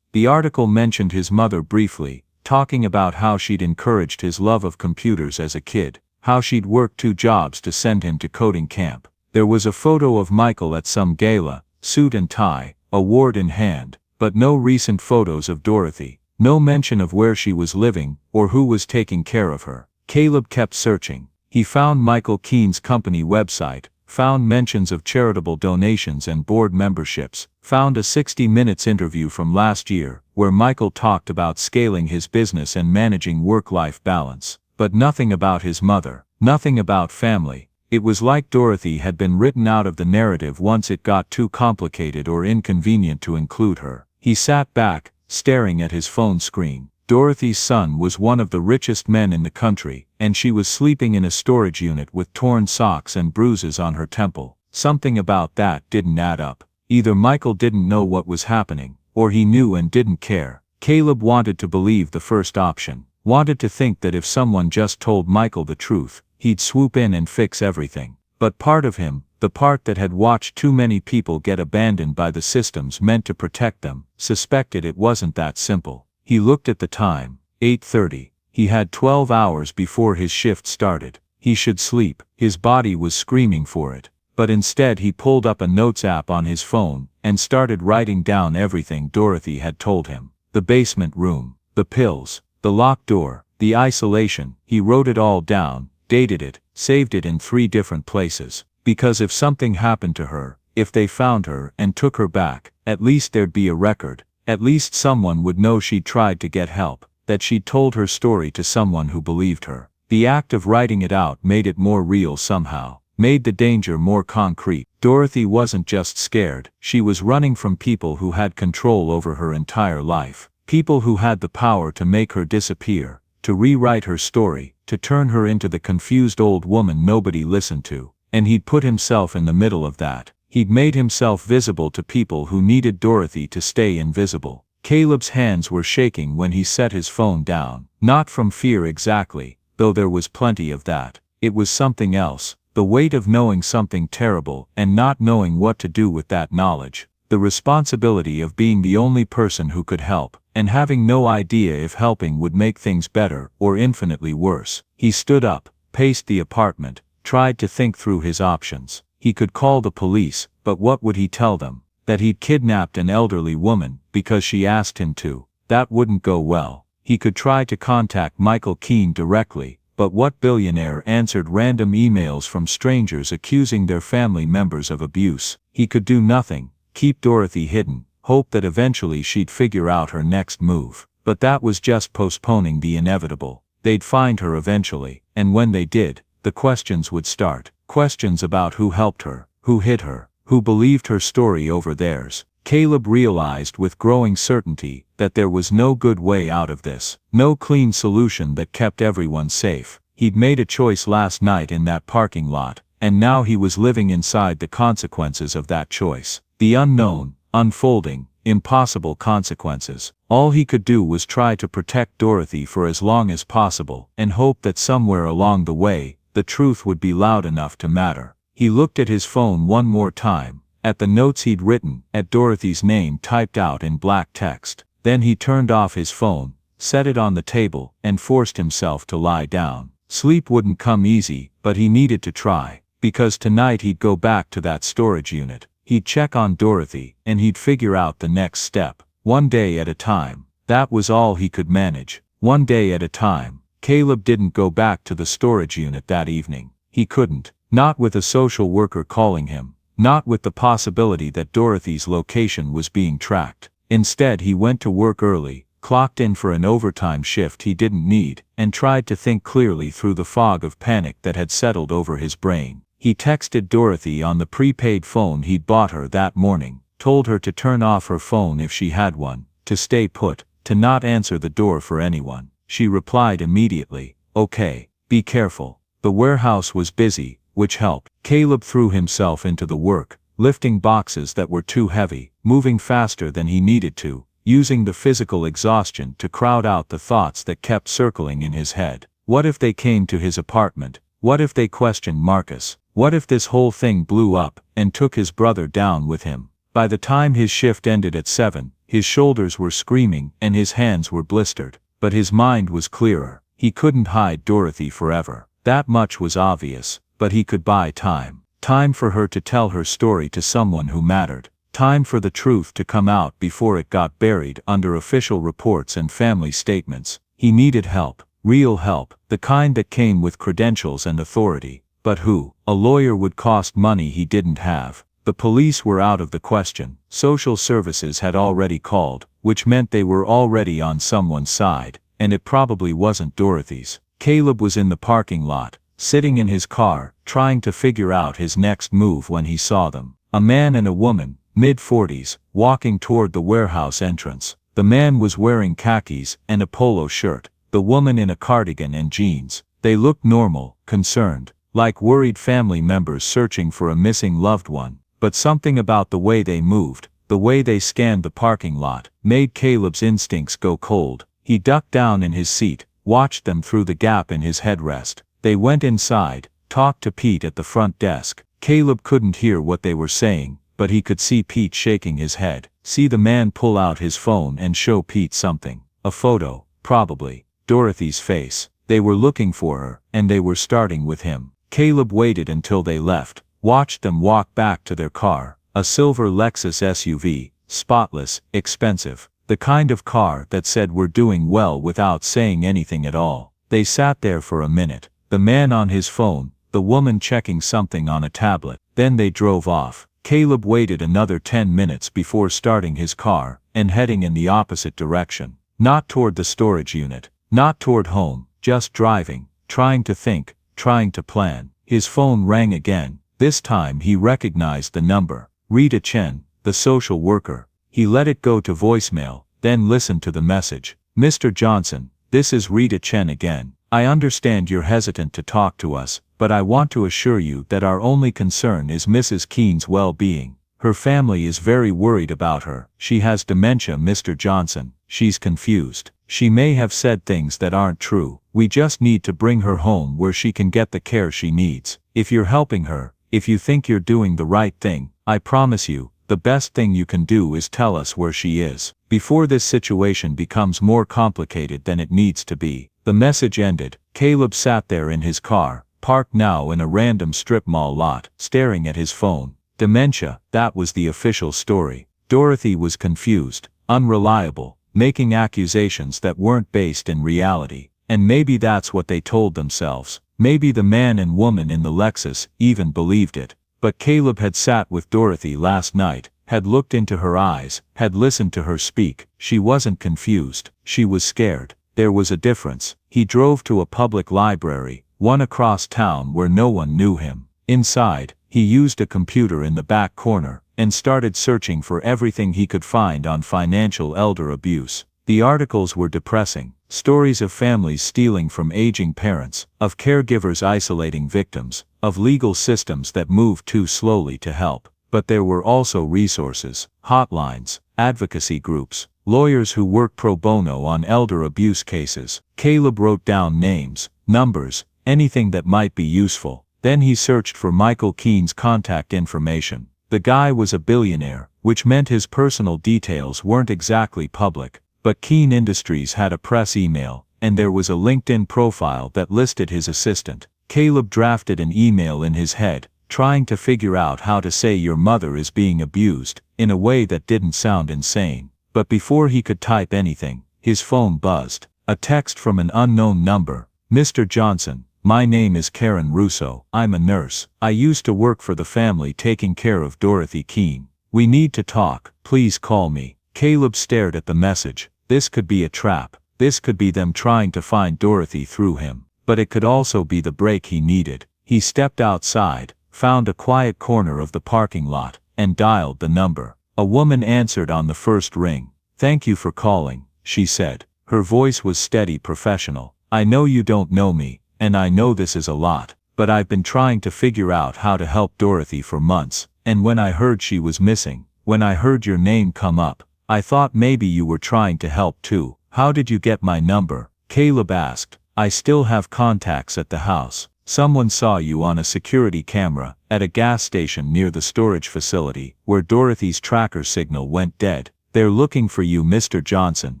The article mentioned his mother briefly, talking about how she'd encouraged his love of computers as a kid, how she'd worked 2 jobs to send him to coding camp. There was a photo of Michael at some gala, suit and tie, award in hand, but no recent photos of Dorothy, no mention of where she was living or who was taking care of her. Caleb kept searching. He found Michael Keene's company website, found mentions of charitable donations and board memberships, found a 60 Minutes interview from last year, where Michael talked about scaling his business and managing work-life balance. But nothing about his mother, nothing about family. It was like Dorothy had been written out of the narrative once it got too complicated or inconvenient to include her. He sat back, staring at his phone screen. Dorothy's son was one of the richest men in the country, and she was sleeping in a storage unit with torn socks and bruises on her temple. Something about that didn't add up. Either Michael didn't know what was happening, or he knew and didn't care. Caleb wanted to believe the first option, wanted to think that if someone just told Michael the truth, he'd swoop in and fix everything. But part of him, the part that had watched too many people get abandoned by the systems meant to protect them, suspected it wasn't that simple. He looked at the time, 8:30. He had 12 hours before his shift started. He should sleep. His body was screaming for it. But instead he pulled up a notes app on his phone and started writing down everything Dorothy had told him. The basement room, the pills, the locked door, the isolation. He wrote it all down, dated it, saved it in 3 different places. Because if something happened to her, if they found her and took her back, at least there'd be a record. At least someone would know she'd tried to get help, that she'd told her story to someone who believed her. The act of writing it out made it more real somehow, made the danger more concrete. Dorothy wasn't just scared, she was running from people who had control over her entire life. People who had the power to make her disappear, to rewrite her story, to turn her into the confused old woman nobody listened to. And he'd put himself in the middle of that. He'd made himself visible to people who needed Dorothy to stay invisible. Caleb's hands were shaking when he set his phone down. Not from fear exactly, though there was plenty of that. It was something else. The weight of knowing something terrible and not knowing what to do with that knowledge. The responsibility of being the only person who could help, and having no idea if helping would make things better or infinitely worse. He stood up, paced the apartment, tried to think through his options. He could call the police, but what would he tell them? That he'd kidnapped an elderly woman because she asked him to. That wouldn't go well. He could try to contact Michael Keene directly, but what billionaire answered random emails from strangers accusing their family members of abuse? He could do nothing, keep Dorothy hidden, hope that eventually she'd figure out her next move. But that was just postponing the inevitable. They'd find her eventually, and when they did, the questions would start. Questions about who helped her, who hid her, who believed her story over theirs. Caleb realized with growing certainty that there was no good way out of this, no clean solution that kept everyone safe. He'd made a choice last night in that parking lot, and now he was living inside the consequences of that choice. The unknown, unfolding, impossible consequences. All he could do was try to protect Dorothy for as long as possible, and hope that somewhere along the way, the truth would be loud enough to matter. He looked at his phone one more time, at the notes he'd written, at Dorothy's name typed out in black text. Then he turned off his phone, set it on the table, and forced himself to lie down. Sleep wouldn't come easy, but he needed to try, because tonight he'd go back to that storage unit. He'd check on Dorothy, and he'd figure out the next step. One day at a time. That was all he could manage. One day at a time. Caleb didn't go back to the storage unit that evening. He couldn't. Not with a social worker calling him. Not with the possibility that Dorothy's location was being tracked. Instead, he went to work early, clocked in for an overtime shift he didn't need, and tried to think clearly through the fog of panic that had settled over his brain. He texted Dorothy on the prepaid phone he'd bought her that morning, told her to turn off her phone if she had one, to stay put, to not answer the door for anyone. She replied immediately, "Okay, be careful." The warehouse was busy, which helped. Caleb threw himself into the work, lifting boxes that were too heavy, moving faster than he needed to, using the physical exhaustion to crowd out the thoughts that kept circling in his head. What if they came to his apartment? What if they questioned Marcus? What if this whole thing blew up, and took his brother down with him? By the time his shift ended at 7, his shoulders were screaming and his hands were blistered. But his mind was clearer. He couldn't hide Dorothy forever. That much was obvious, but he could buy time. Time for her to tell her story to someone who mattered. Time for the truth to come out before it got buried under official reports and family statements. He needed help. Real help. The kind that came with credentials and authority. But who? A lawyer would cost money he didn't have. The police were out of the question. Social services had already called, which meant they were already on someone's side, and it probably wasn't Dorothy's. Caleb was in the parking lot, sitting in his car, trying to figure out his next move when he saw them. A man and a woman, mid-40s, walking toward the warehouse entrance. The man was wearing khakis and a polo shirt, the woman in a cardigan and jeans. They looked normal, concerned, like worried family members searching for a missing loved one. But something about the way they moved, the way they scanned the parking lot, made Caleb's instincts go cold. He ducked down in his seat, watched them through the gap in his headrest. They went inside, talked to Pete at the front desk. Caleb couldn't hear what they were saying, but he could see Pete shaking his head, see the man pull out his phone and show Pete something. A photo, probably. Dorothy's face. They were looking for her, and they were starting with him. Caleb waited until they left, watched them walk back to their car, a silver Lexus SUV, spotless, expensive, the kind of car that said we're doing well without saying anything at all. They sat there for a minute, the man on his phone, the woman checking something on a tablet. Then they drove off. Caleb waited another 10 minutes before starting his car and heading in the opposite direction. Not toward the storage unit, not toward home, just driving, trying to think, trying to plan. His phone rang again. This time he recognized the number. Rita Chen, the social worker. He let it go to voicemail, then listened to the message. "Mr. Johnson, this is Rita Chen again. I understand you're hesitant to talk to us, but I want to assure you that our only concern is Mrs. Keene's well-being. Her family is very worried about her. She has dementia, Mr. Johnson. She's confused. She may have said things that aren't true. We just need to bring her home where she can get the care she needs. If you're helping her, if you think you're doing the right thing, I promise you, the best thing you can do is tell us where she is, before this situation becomes more complicated than it needs to be." The message ended. Caleb sat there in his car, parked now in a random strip mall lot, staring at his phone. Dementia, that was the official story. Dorothy was confused, unreliable, making accusations that weren't based in reality. And maybe that's what they told themselves. Maybe the man and woman in the Lexus even believed it. But Caleb had sat with Dorothy last night, had looked into her eyes, had listened to her speak. She wasn't confused. She was scared. There was a difference. He drove to a public library, one across town where no one knew him. Inside, he used a computer in the back corner, and started searching for everything he could find on financial elder abuse. The articles were depressing. Stories of families stealing from aging parents, of caregivers isolating victims, of legal systems that moved too slowly to help. But there were also resources, hotlines, advocacy groups, lawyers who work pro bono on elder abuse cases. Caleb wrote down names, numbers, anything that might be useful. Then he searched for Michael Keene's contact information. The guy was a billionaire, which meant his personal details weren't exactly public, but Keene Industries had a press email, and there was a LinkedIn profile that listed his assistant. Caleb drafted an email in his head, trying to figure out how to say your mother is being abused, in a way that didn't sound insane. But before he could type anything, his phone buzzed. A text from an unknown number. Mr. Johnson, my name is Karen Russo. I'm a nurse. I used to work for the family taking care of Dorothy Keene. We need to talk. Please call me. Caleb stared at the message. This could be a trap. This could be them trying to find Dorothy through him. But it could also be the break he needed. He stepped outside, found a quiet corner of the parking lot, and dialed the number. A woman answered on the first ring. Thank you for calling, she said. Her voice was steady, professional. I know you don't know me, and I know this is a lot, but I've been trying to figure out how to help Dorothy for months, and when I heard she was missing, when I heard your name come up, I thought maybe you were trying to help too. How did you get my number? Caleb asked. I still have contacts at the house. Someone saw you on a security camera at a gas station near the storage facility where Dorothy's tracker signal went dead. They're looking for you, Mr. Johnson.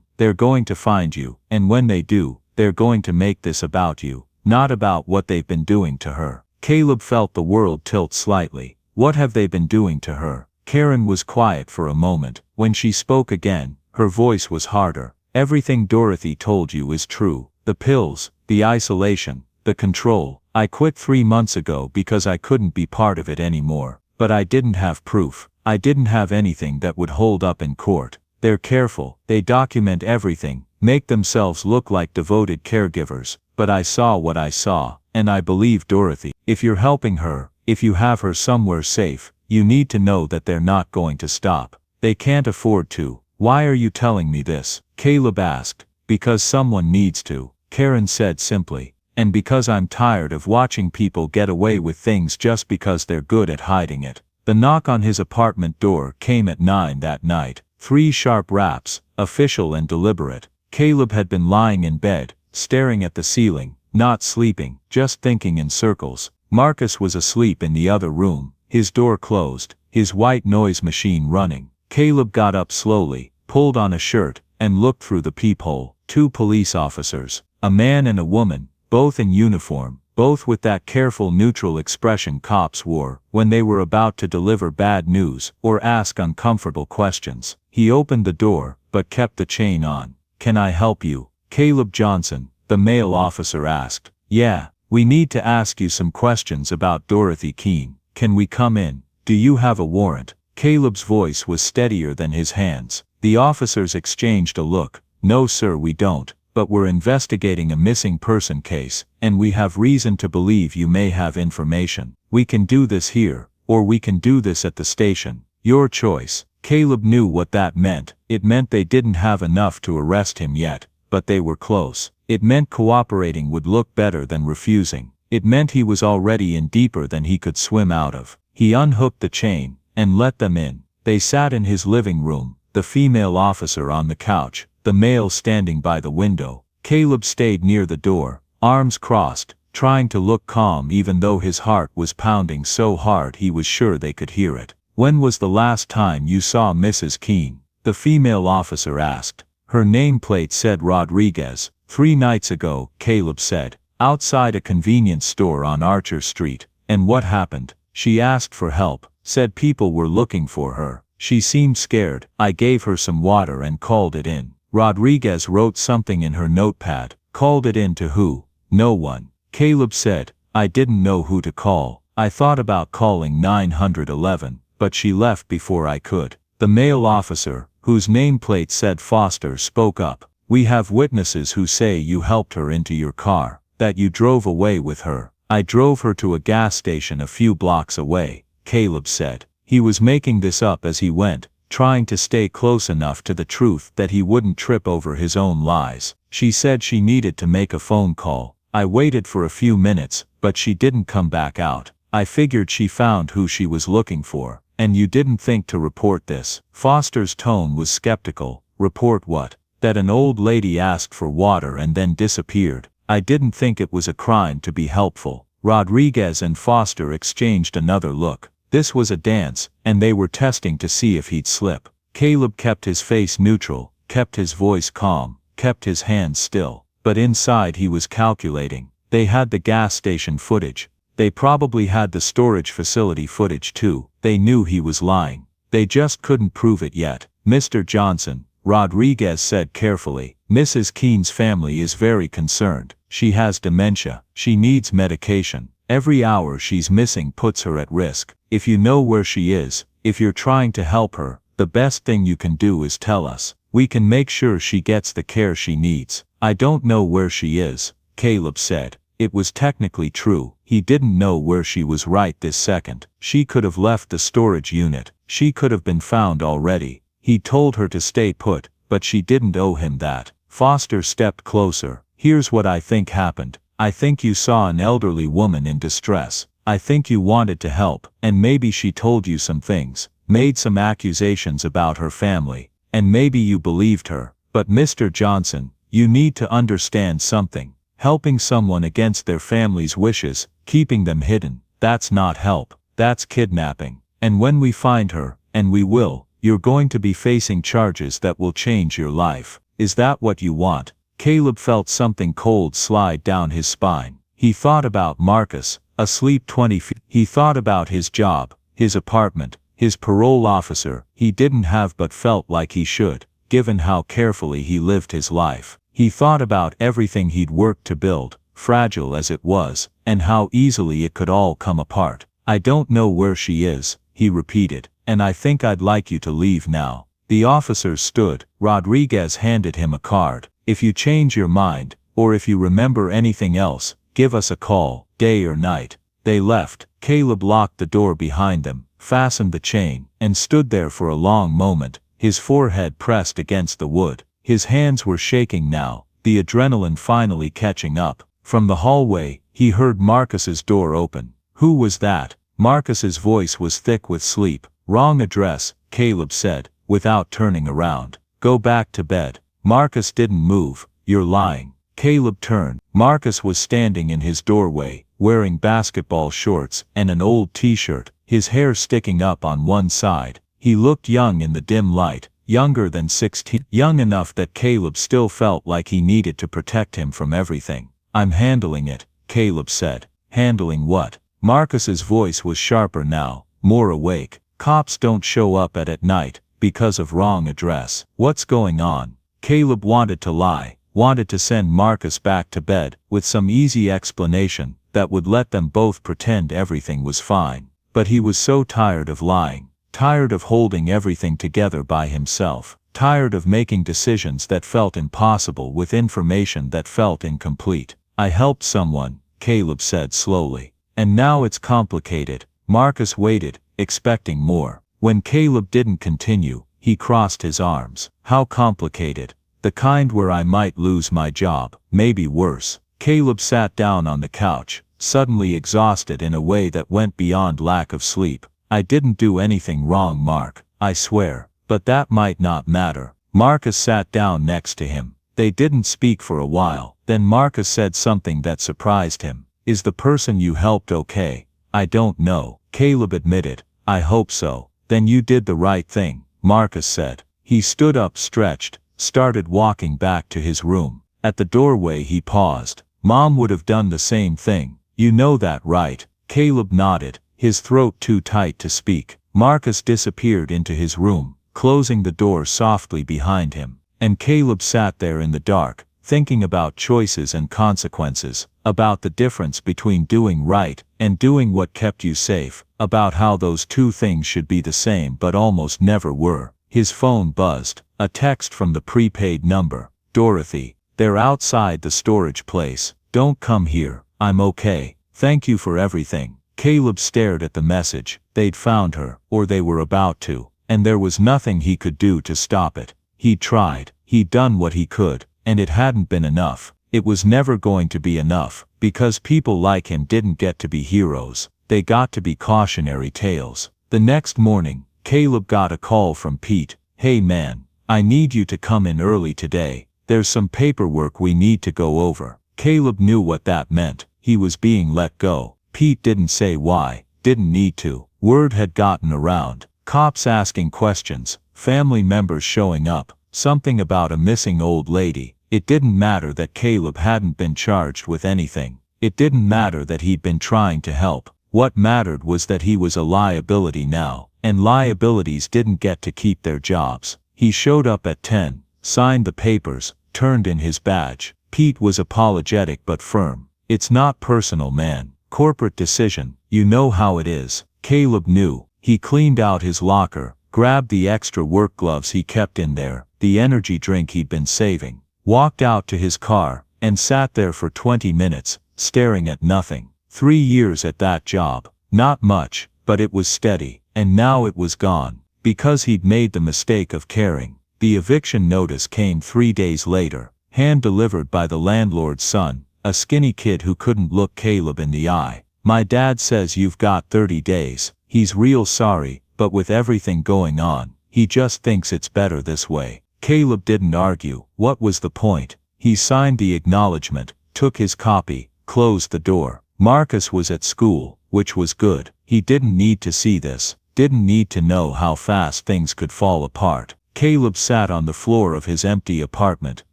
They're going to find you, and when they do, they're going to make this about you, not about what they've been doing to her. Caleb felt the world tilt slightly. What have they been doing to her? Karen was quiet for a moment. When she spoke again, her voice was harder. Everything Dorothy told you is true. The pills, the isolation, the control. I quit 3 months ago because I couldn't be part of it anymore. But I didn't have proof. I didn't have anything that would hold up in court. They're careful. They document everything, make themselves look like devoted caregivers. But I saw what I saw, and I believe Dorothy. If you're helping her, if you have her somewhere safe, you need to know that they're not going to stop. They can't afford to. Why are you telling me this? Caleb asked. Because someone needs to, Karen said simply. And because I'm tired of watching people get away with things just because they're good at hiding it. The knock on his apartment door came at 9 that night. 3 sharp raps, official and deliberate. Caleb had been lying in bed, staring at the ceiling, not sleeping, just thinking in circles. Marcus was asleep in the other room, his door closed, his white noise machine running. Caleb got up slowly, pulled on a shirt, and looked through the peephole. 2 police officers, a man and a woman, both in uniform, both with that careful neutral expression cops wore when they were about to deliver bad news or ask uncomfortable questions. He opened the door, but kept the chain on. Can I help you? Caleb Johnson, the male officer asked. Yeah, we need to ask you some questions about Dorothy Keene. Can we come in? Do you have a warrant? Caleb's voice was steadier than his hands. The officers exchanged a look. No sir, we don't. But we're investigating a missing person case, and we have reason to believe you may have information. We can do this here, or we can do this at the station. Your choice. Caleb knew what that meant. It meant they didn't have enough to arrest him yet, but they were close. It meant cooperating would look better than refusing. It meant he was already in deeper than he could swim out of. He unhooked the chain, and let them in. They sat in his living room, the female officer on the couch, the male standing by the window. Caleb stayed near the door, arms crossed, trying to look calm even though his heart was pounding so hard he was sure they could hear it. When was the last time you saw Mrs. Keene? The female officer asked. Her nameplate said Rodriguez. 3 nights ago, Caleb said, outside a convenience store on Archer Street. And what happened? She asked for help, said people were looking for her. She seemed scared. I gave her some water and called it in. Rodriguez wrote something in her notepad. Called it in to who? No one. Caleb said, I didn't know who to call. I thought about calling 911, but she left before I could. The male officer, whose nameplate said Foster, spoke up. We have witnesses who say you helped her into your car, that you drove away with her. I drove her to a gas station a few blocks away, Caleb said. He was making this up as he went, trying to stay close enough to the truth that he wouldn't trip over his own lies. She said she needed to make a phone call. I waited for a few minutes, but she didn't come back out. I figured she found who she was looking for. And you didn't think to report this? Foster's tone was skeptical. Report what? That an old lady asked for water and then disappeared. I didn't think it was a crime to be helpful. Rodriguez and Foster exchanged another look. This was a dance, and they were testing to see if he'd slip. Caleb kept his face neutral, kept his voice calm, kept his hands still. But inside he was calculating. They had the gas station footage. They probably had the storage facility footage too. They knew he was lying. They just couldn't prove it yet. Mr. Johnson, Rodriguez said carefully, Mrs. Keene's family is very concerned. She has dementia. She needs medication. Every hour she's missing puts her at risk. If you know where she is, if you're trying to help her, the best thing you can do is tell us. We can make sure she gets the care she needs. I don't know where she is, Caleb said. It was technically true. He didn't know where she was right this second. She could have left the storage unit. She could have been found already. He told her to stay put, but she didn't owe him that. Foster stepped closer. Here's what I think happened. I think you saw an elderly woman in distress. I think you wanted to help, and maybe she told you some things, made some accusations about her family, and maybe you believed her. But Mr. Johnson, you need to understand something. Helping someone against their family's wishes, keeping them hidden, that's not help, that's kidnapping. And when we find her, and we will, you're going to be facing charges that will change your life. Is that what you want? Caleb felt something cold slide down his spine. He thought about Marcus, asleep 20 feet. He thought about his job, his apartment, his parole officer he didn't have but felt like he should, given how carefully he lived his life. He thought about everything he'd worked to build, fragile as it was, and how easily it could all come apart. I don't know where she is, he repeated, and I think I'd like you to leave now. The officers stood. Rodriguez handed him a card. If you change your mind, or if you remember anything else, give us a call, day or night. They left. Caleb locked the door behind them, fastened the chain, and stood there for a long moment, his forehead pressed against the wood. His hands were shaking now, the adrenaline finally catching up. From the hallway, he heard Marcus's door open. Who was that? Marcus's voice was thick with sleep. Wrong address, Caleb said, without turning around. Go back to bed. Marcus didn't move. You're lying. Caleb turned. Marcus was standing in his doorway, wearing basketball shorts and an old t-shirt, his hair sticking up on one side. He looked young in the dim light. Younger than 16, young enough that Caleb still felt like he needed to protect him from everything. I'm handling it, Caleb said. Handling what? Marcus's voice was sharper now, more awake. Cops don't show up at night, because of wrong address. What's going on? Caleb wanted to lie, wanted to send Marcus back to bed, with some easy explanation, that would let them both pretend everything was fine. But he was so tired of lying. Tired of holding everything together by himself, tired of making decisions that felt impossible with information that felt incomplete. I helped someone, Caleb said slowly. And now it's complicated. Marcus waited, expecting more. When Caleb didn't continue, he crossed his arms. How complicated? The kind where I might lose my job, maybe worse. Caleb sat down on the couch, suddenly exhausted in a way that went beyond lack of sleep. I didn't do anything wrong, Mark, I swear. But that might not matter. Marcus sat down next to him. They didn't speak for a while. Then Marcus said something that surprised him. Is the person you helped okay? I don't know, Caleb admitted. I hope so. Then you did the right thing, Marcus said. He stood up, stretched, started walking back to his room. At the doorway he paused. Mom would have done the same thing. You know that, right? Caleb nodded, his throat too tight to speak. Marcus disappeared into his room, closing the door softly behind him. And Caleb sat there in the dark, thinking about choices and consequences, about the difference between doing right and doing what kept you safe, about how those two things should be the same but almost never were. His phone buzzed, a text from the prepaid number. Dorothy, they're outside the storage place. Don't come here. I'm okay. Thank you for everything. Caleb stared at the message. They'd found her, or they were about to, and there was nothing he could do to stop it. He'd tried, he'd done what he could, and it hadn't been enough. It was never going to be enough, because people like him didn't get to be heroes. They got to be cautionary tales. The next morning, Caleb got a call from Pete. "Hey man, I need you to come in early today. There's some paperwork we need to go over." Caleb knew what that meant. He was being let go. Pete didn't say why, didn't need to. Word had gotten around. Cops asking questions, family members showing up, something about a missing old lady. It didn't matter that Caleb hadn't been charged with anything. It didn't matter that he'd been trying to help. What mattered was that he was a liability now, and liabilities didn't get to keep their jobs. He showed up at 10, signed the papers, turned in his badge. Pete was apologetic but firm. "It's not personal, man. Corporate decision. You know how it is." Caleb knew. He cleaned out his locker, grabbed the extra work gloves he kept in there, the energy drink he'd been saving, walked out to his car, and sat there for 20 minutes, staring at nothing. 3 years at that job. Not much, but it was steady, and now it was gone. Because he'd made the mistake of caring. The eviction notice came 3 days later, hand-delivered by the landlord's son, a skinny kid who couldn't look Caleb in the eye. "My dad says you've got 30 days. He's real sorry, but with everything going on, he just thinks it's better this way." Caleb didn't argue. What was the point? He signed the acknowledgement, took his copy, closed the door. Marcus was at school, which was good. He didn't need to see this, didn't need to know how fast things could fall apart. Caleb sat on the floor of his empty apartment,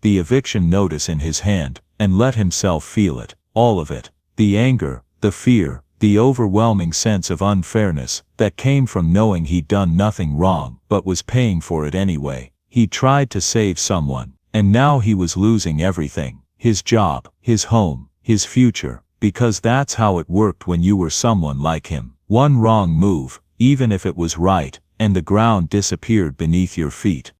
the eviction notice in his hand, and let himself feel it, all of it. The anger, the fear, the overwhelming sense of unfairness that came from knowing he'd done nothing wrong but was paying for it anyway. He tried to save someone, and now he was losing everything. His job, his home, his future. Because that's how it worked when you were someone like him. One wrong move, even if it was right, and the ground disappeared beneath your feet.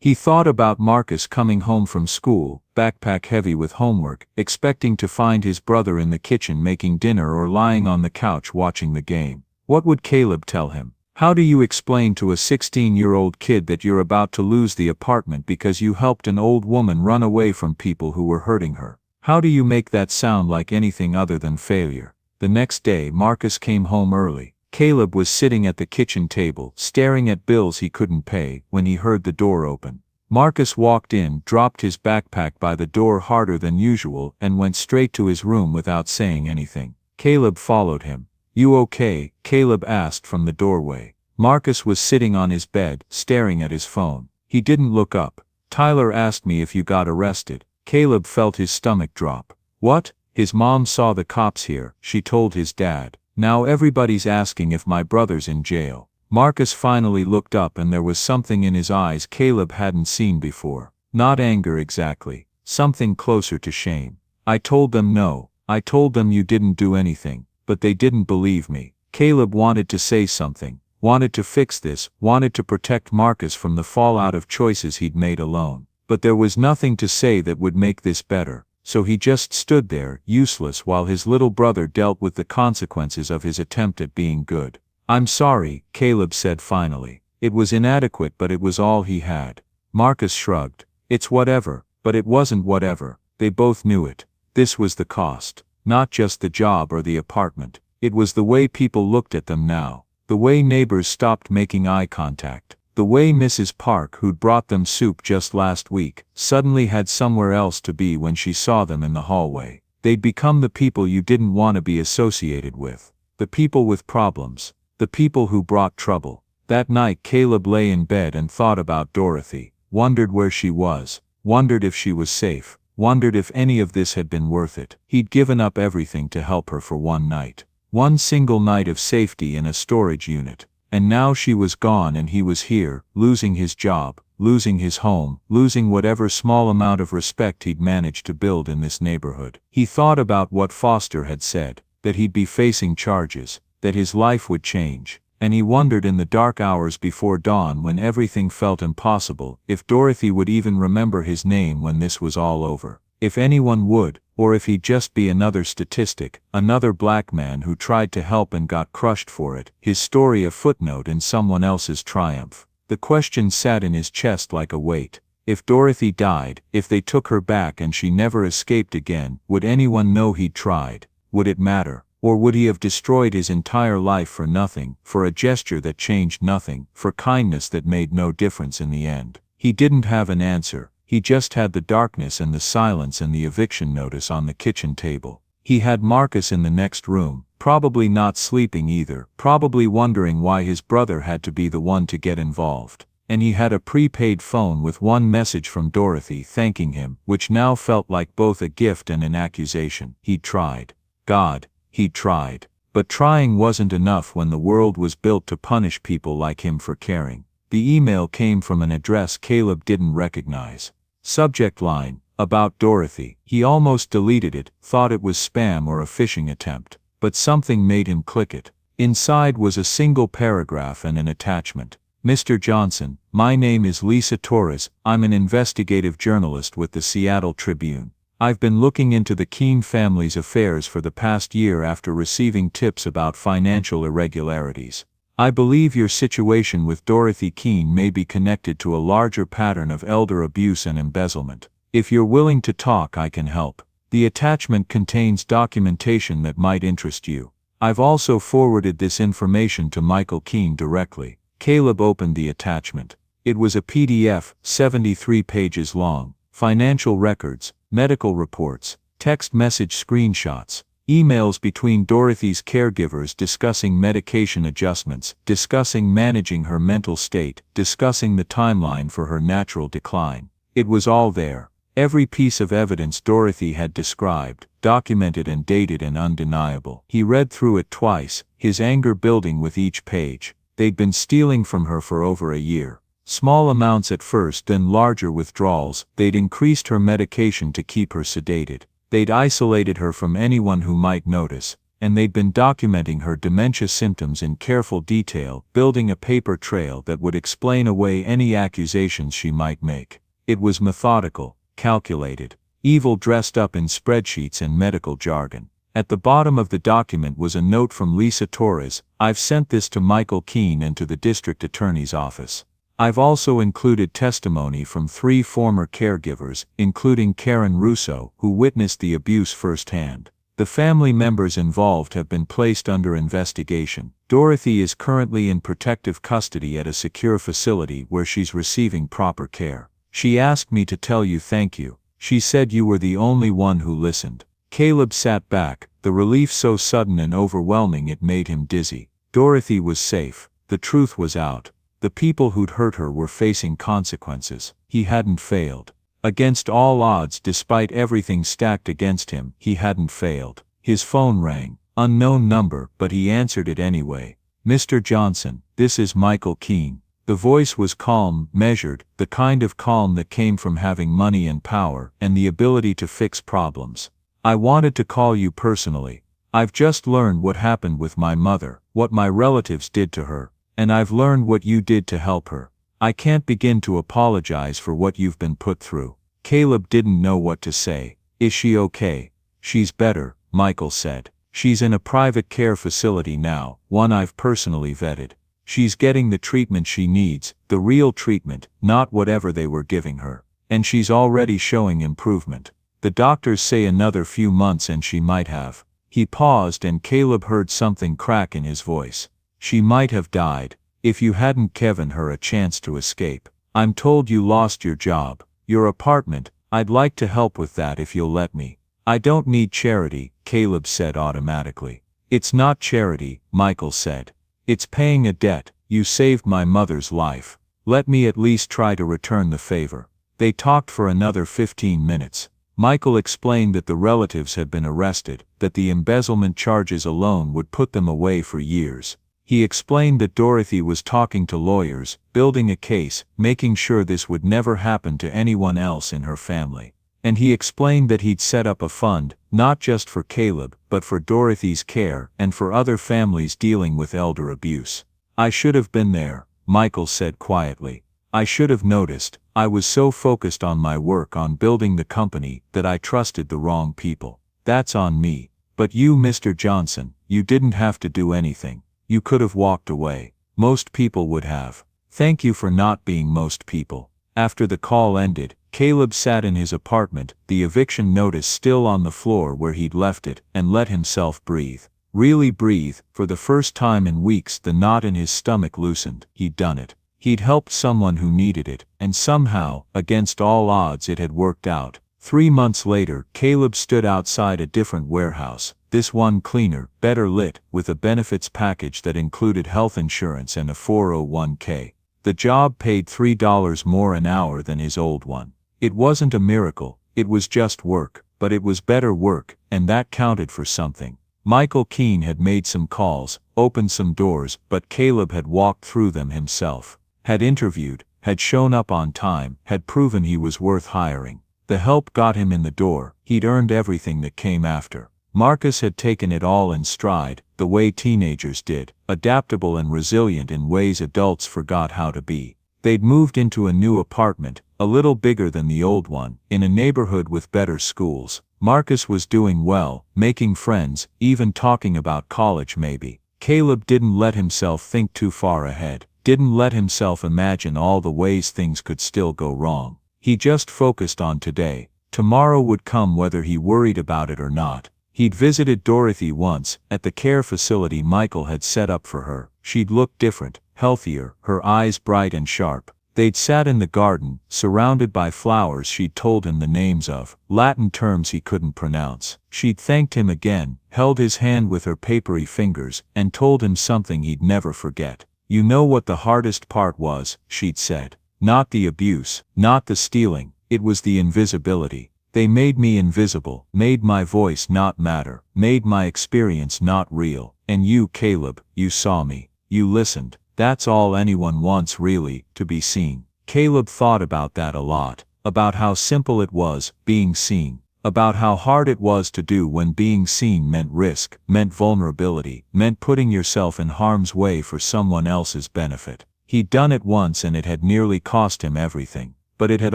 He thought about Marcus coming home from school, backpack heavy with homework, expecting to find his brother in the kitchen making dinner or lying on the couch watching the game. What would Caleb tell him? How do you explain to a 16-year-old kid that you're about to lose the apartment because you helped an old woman run away from people who were hurting her? How do you make that sound like anything other than failure? The next day Marcus came home early. Caleb was sitting at the kitchen table, staring at bills he couldn't pay, when he heard the door open. Marcus walked in, dropped his backpack by the door harder than usual, and went straight to his room without saying anything. Caleb followed him. "You okay?" Caleb asked from the doorway. Marcus was sitting on his bed, staring at his phone. He didn't look up. "Tyler asked me if you got arrested." Caleb felt his stomach drop. "What?" "His mom saw the cops here," she told his dad. "Now everybody's asking if my brother's in jail." Marcus finally looked up and there was something in his eyes Caleb hadn't seen before. Not anger exactly. Something closer to shame. "I told them no. I told them you didn't do anything, but they didn't believe me." Caleb wanted to say something, wanted to fix this, wanted to protect Marcus from the fallout of choices he'd made alone. But there was nothing to say that would make this better, so he just stood there, useless, while his little brother dealt with the consequences of his attempt at being good. "I'm sorry," Caleb said finally. It was inadequate, but it was all he had. Marcus shrugged. "It's whatever," but it wasn't whatever. They both knew it. This was the cost. Not just the job or the apartment. It was the way people looked at them now. The way neighbors stopped making eye contact. The way Mrs. Park, who'd brought them soup just last week, suddenly had somewhere else to be when she saw them in the hallway. They'd become the people you didn't want to be associated with. The people with problems. The people who brought trouble. That night Caleb lay in bed and thought about Dorothy. Wondered where she was. Wondered if she was safe. Wondered if any of this had been worth it. He'd given up everything to help her for one night. One single night of safety in a storage unit. And now she was gone and he was here, losing his job, losing his home, losing whatever small amount of respect he'd managed to build in this neighborhood. He thought about what Foster had said, that he'd be facing charges, that his life would change, and he wondered in the dark hours before dawn when everything felt impossible, if Dorothy would even remember his name when this was all over. If anyone would, or if he'd just be another statistic, another black man who tried to help and got crushed for it, his story a footnote in someone else's triumph. The question sat in his chest like a weight. If Dorothy died, if they took her back and she never escaped again, would anyone know he'd tried? Would it matter? Or would he have destroyed his entire life for nothing, for a gesture that changed nothing, for kindness that made no difference in the end? He didn't have an answer. He just had the darkness and the silence and the eviction notice on the kitchen table. He had Marcus in the next room, probably not sleeping either, probably wondering why his brother had to be the one to get involved. And he had a prepaid phone with one message from Dorothy thanking him, which now felt like both a gift and an accusation. He'd tried. God, he'd tried. But trying wasn't enough when the world was built to punish people like him for caring. The email came from an address Caleb didn't recognize. Subject line, about Dorothy. He almost deleted it, thought it was spam or a phishing attempt. But something made him click it. Inside was a single paragraph and an attachment. Mr. Johnson, my name is Lisa Torres. I'm an investigative journalist with the Seattle Tribune. I've been looking into the Keene family's affairs for the past year after receiving tips about financial irregularities. I believe your situation with Dorothy Keene may be connected to a larger pattern of elder abuse and embezzlement. If you're willing to talk, I can help. The attachment contains documentation that might interest you. I've also forwarded this information to Michael Keene directly. Caleb opened the attachment. It was a PDF, 73 pages long. Financial records, medical reports, text message screenshots, emails between Dorothy's caregivers discussing medication adjustments, discussing managing her mental state, discussing the timeline for her natural decline. It was all there. Every piece of evidence Dorothy had described, documented and dated and undeniable. He read through it twice, his anger building with each page. They'd been stealing from her for over a year. Small amounts at first, then larger withdrawals. They'd increased her medication to keep her sedated. They'd isolated her from anyone who might notice, and they'd been documenting her dementia symptoms in careful detail, building a paper trail that would explain away any accusations she might make. It was methodical, calculated, evil dressed up in spreadsheets and medical jargon. At the bottom of the document was a note from Lisa Torres. I've sent this to Michael Keene and to the district attorney's office. I've also included testimony from 3 former caregivers, including Karen Russo, who witnessed the abuse firsthand. The family members involved have been placed under investigation. Dorothy is currently in protective custody at a secure facility where she's receiving proper care. She asked me to tell you thank you. She said you were the only one who listened. Caleb sat back, the relief so sudden and overwhelming it made him dizzy. Dorothy was safe. The truth was out. The people who'd hurt her were facing consequences. He hadn't failed. Against all odds, despite everything stacked against him, he hadn't failed. His phone rang. Unknown number, but he answered it anyway. Mr. Johnson, this is Michael Keene. The voice was calm, measured, the kind of calm that came from having money and power, and the ability to fix problems. I wanted to call you personally. I've just learned what happened with my mother, what my relatives did to her, and I've learned what you did to help her. I can't begin to apologize for what you've been put through. Caleb didn't know what to say. Is she okay? She's better, Michael said. She's in a private care facility now, one I've personally vetted. She's getting the treatment she needs, the real treatment, not whatever they were giving her. And she's already showing improvement. The doctors say another few months and she might have. He paused and Caleb heard something crack in his voice. She might have died, if you hadn't given her a chance to escape. I'm told you lost your job, your apartment. I'd like to help with that if you'll let me. I don't need charity, Caleb said automatically. It's not charity, Michael said. It's paying a debt. You saved my mother's life. Let me at least try to return the favor. They talked for another 15 minutes. Michael explained that the relatives had been arrested, that the embezzlement charges alone would put them away for years. He explained that Dorothy was talking to lawyers, building a case, making sure this would never happen to anyone else in her family. And he explained that he'd set up a fund, not just for Caleb, but for Dorothy's care and for other families dealing with elder abuse. I should have been there, Michael said quietly. I should have noticed. I was so focused on my work on building the company that I trusted the wrong people. That's on me. But you, Mr. Johnson, you didn't have to do anything. You could have walked away. Most people would have. Thank you for not being most people. After the call ended, Caleb sat in his apartment, the eviction notice still on the floor where he'd left it, and let himself breathe. Really breathe. For the first time in weeks the knot in his stomach loosened. He'd done it. He'd helped someone who needed it, and somehow, against all odds, it had worked out. 3 months later, Caleb stood outside a different warehouse, this one cleaner, better lit, with a benefits package that included health insurance and a 401k. The job paid $3 more an hour than his old one. It wasn't a miracle, it was just work, but it was better work, and that counted for something. Michael Keene had made some calls, opened some doors, but Caleb had walked through them himself. Had interviewed, had shown up on time, had proven he was worth hiring. The help got him in the door, he'd earned everything that came after. Marcus had taken it all in stride, the way teenagers did, adaptable and resilient in ways adults forgot how to be. They'd moved into a new apartment, a little bigger than the old one, in a neighborhood with better schools. Marcus was doing well, making friends, even talking about college maybe. Caleb didn't let himself think too far ahead, didn't let himself imagine all the ways things could still go wrong. He just focused on today. Tomorrow would come whether he worried about it or not. He'd visited Dorothy once, at the care facility Michael had set up for her. She'd looked different, healthier, her eyes bright and sharp. They'd sat in the garden, surrounded by flowers she'd told him the names of, Latin terms he couldn't pronounce. She'd thanked him again, held his hand with her papery fingers, and told him something he'd never forget. "You know what the hardest part was," she'd said. "Not the abuse, not the stealing, it was the invisibility. They made me invisible, made my voice not matter, made my experience not real. And you, Caleb, you saw me. You listened. That's all anyone wants really, to be seen." Caleb thought about that a lot, about how simple it was, being seen, about how hard it was to do when being seen meant risk, meant vulnerability, meant putting yourself in harm's way for someone else's benefit. He'd done it once and it had nearly cost him everything, but it had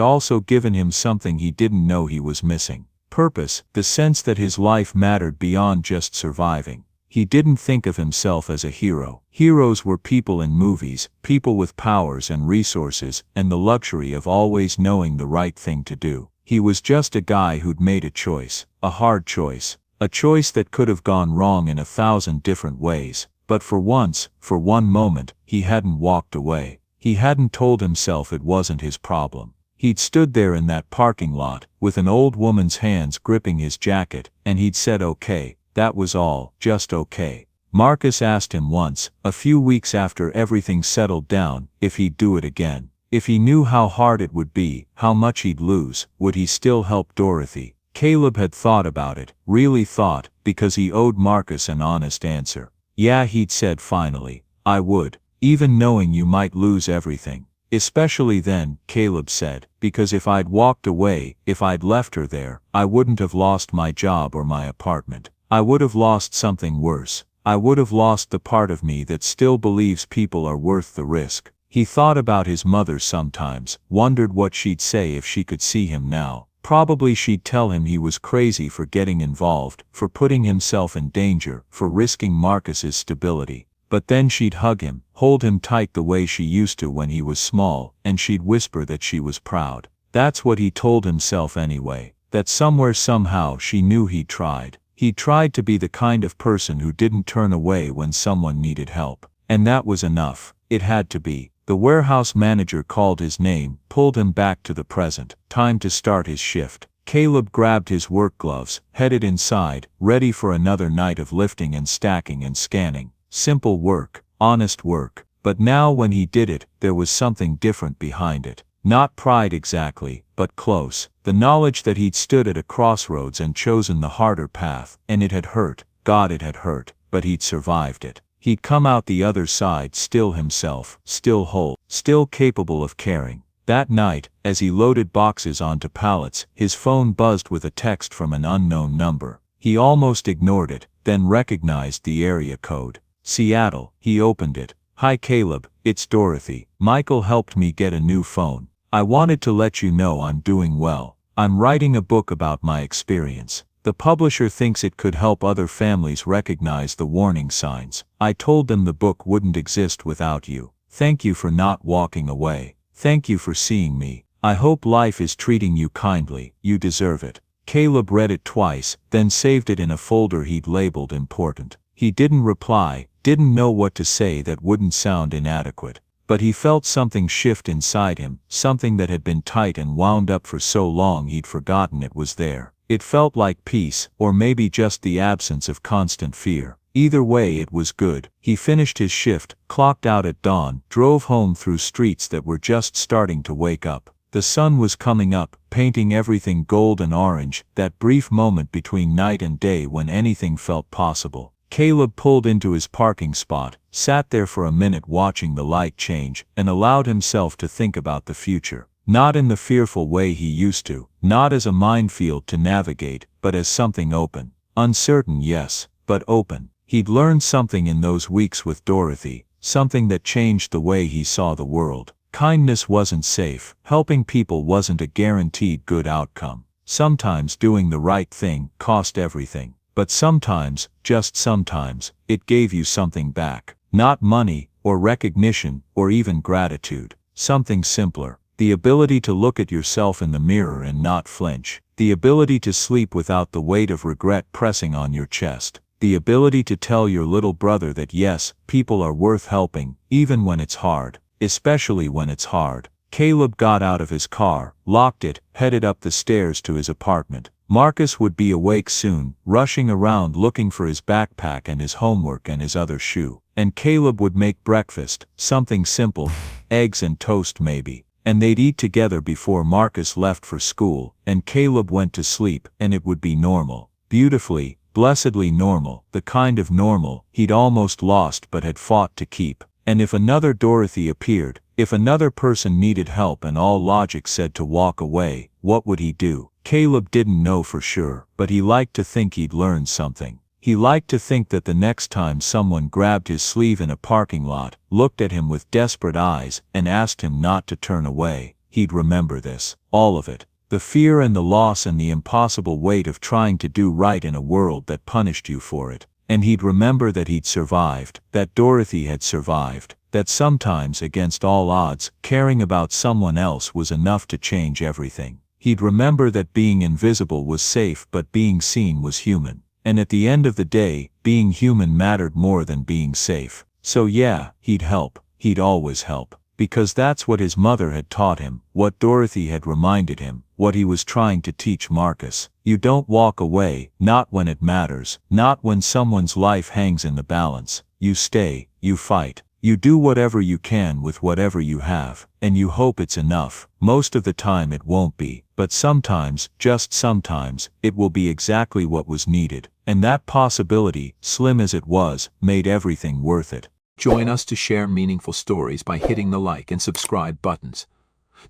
also given him something he didn't know he was missing. Purpose, the sense that his life mattered beyond just surviving. He didn't think of himself as a hero. Heroes were people in movies, people with powers and resources, and the luxury of always knowing the right thing to do. He was just a guy who'd made a choice, a hard choice, a choice that could have gone wrong in 1,000 different ways. But for once, for one moment, he hadn't walked away. He hadn't told himself it wasn't his problem. He'd stood there in that parking lot, with an old woman's hands gripping his jacket, and he'd said okay. That was all, just okay. Marcus asked him once, a few weeks after everything settled down, if he'd do it again. If he knew how hard it would be, how much he'd lose, would he still help Dorothy? Caleb had thought about it, really thought, because he owed Marcus an honest answer. "Yeah," he'd said finally, "I would, even knowing you might lose everything." "Especially then," Caleb said, "because if I'd walked away, if I'd left her there, I wouldn't have lost my job or my apartment. I would have lost something worse. I would have lost the part of me that still believes people are worth the risk." He thought about his mother sometimes, wondered what she'd say if she could see him now. Probably she'd tell him he was crazy for getting involved, for putting himself in danger, for risking Marcus's stability. But then she'd hug him, hold him tight the way she used to when he was small, and she'd whisper that she was proud. That's what he told himself anyway, that somewhere somehow she knew he'd tried. He tried to be the kind of person who didn't turn away when someone needed help. And that was enough. It had to be. The warehouse manager called his name, pulled him back to the present. Time to start his shift. Caleb grabbed his work gloves, headed inside, ready for another night of lifting and stacking and scanning. Simple work, honest work. But now when he did it, there was something different behind it. Not pride exactly, but close. The knowledge that he'd stood at a crossroads and chosen the harder path, and it had hurt. God, it had hurt, but he'd survived it. He'd come out the other side still himself, still whole, still capable of caring. That night, as he loaded boxes onto pallets, his phone buzzed with a text from an unknown number. He almost ignored it, then recognized the area code. Seattle. He opened it. "Hi Caleb, it's Dorothy. Michael helped me get a new phone. I wanted to let you know I'm doing well. I'm writing a book about my experience. The publisher thinks it could help other families recognize the warning signs. I told them the book wouldn't exist without you. Thank you for not walking away. Thank you for seeing me. I hope life is treating you kindly. You deserve it." Caleb read it twice, then saved it in a folder he'd labeled important. He didn't reply, didn't know what to say that wouldn't sound inadequate. But he felt something shift inside him, something that had been tight and wound up for so long he'd forgotten it was there. It felt like peace, or maybe just the absence of constant fear. Either way it was good. He finished his shift, clocked out at dawn, drove home through streets that were just starting to wake up. The sun was coming up, painting everything gold and orange, that brief moment between night and day when anything felt possible. Caleb pulled into his parking spot, sat there for a minute watching the light change, and allowed himself to think about the future. Not in the fearful way he used to, not as a minefield to navigate, but as something open. Uncertain, yes, but open. He'd learned something in those weeks with Dorothy, something that changed the way he saw the world. Kindness wasn't safe, helping people wasn't a guaranteed good outcome. Sometimes doing the right thing cost everything. But sometimes, just sometimes, it gave you something back. Not money, or recognition, or even gratitude. Something simpler. The ability to look at yourself in the mirror and not flinch. The ability to sleep without the weight of regret pressing on your chest. The ability to tell your little brother that yes, people are worth helping, even when it's hard. Especially when it's hard. Caleb got out of his car, locked it, headed up the stairs to his apartment. Marcus would be awake soon, rushing around looking for his backpack and his homework and his other shoe. And Caleb would make breakfast, something simple, eggs and toast maybe. And they'd eat together before Marcus left for school, and Caleb went to sleep, and it would be normal. Beautifully, blessedly normal, the kind of normal he'd almost lost but had fought to keep. And if another Dorothy appeared, if another person needed help and all logic said to walk away, what would he do? Caleb didn't know for sure, but he liked to think he'd learned something. He liked to think that the next time someone grabbed his sleeve in a parking lot, looked at him with desperate eyes, and asked him not to turn away, he'd remember this. All of it. The fear and the loss and the impossible weight of trying to do right in a world that punished you for it. And he'd remember that he'd survived, that Dorothy had survived, that sometimes, against all odds, caring about someone else was enough to change everything. He'd remember that being invisible was safe but being seen was human. And at the end of the day, being human mattered more than being safe. So yeah, he'd help. He'd always help. Because that's what his mother had taught him, what Dorothy had reminded him, what he was trying to teach Marcus. You don't walk away, not when it matters, not when someone's life hangs in the balance. You stay, you fight. You do whatever you can with whatever you have, and you hope it's enough. Most of the time it won't be, but sometimes, just sometimes, it will be exactly what was needed. And that possibility, slim as it was, made everything worth it. Join us to share meaningful stories by hitting the like and subscribe buttons.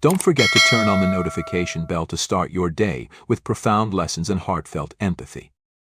Don't forget to turn on the notification bell to start your day with profound lessons and heartfelt empathy.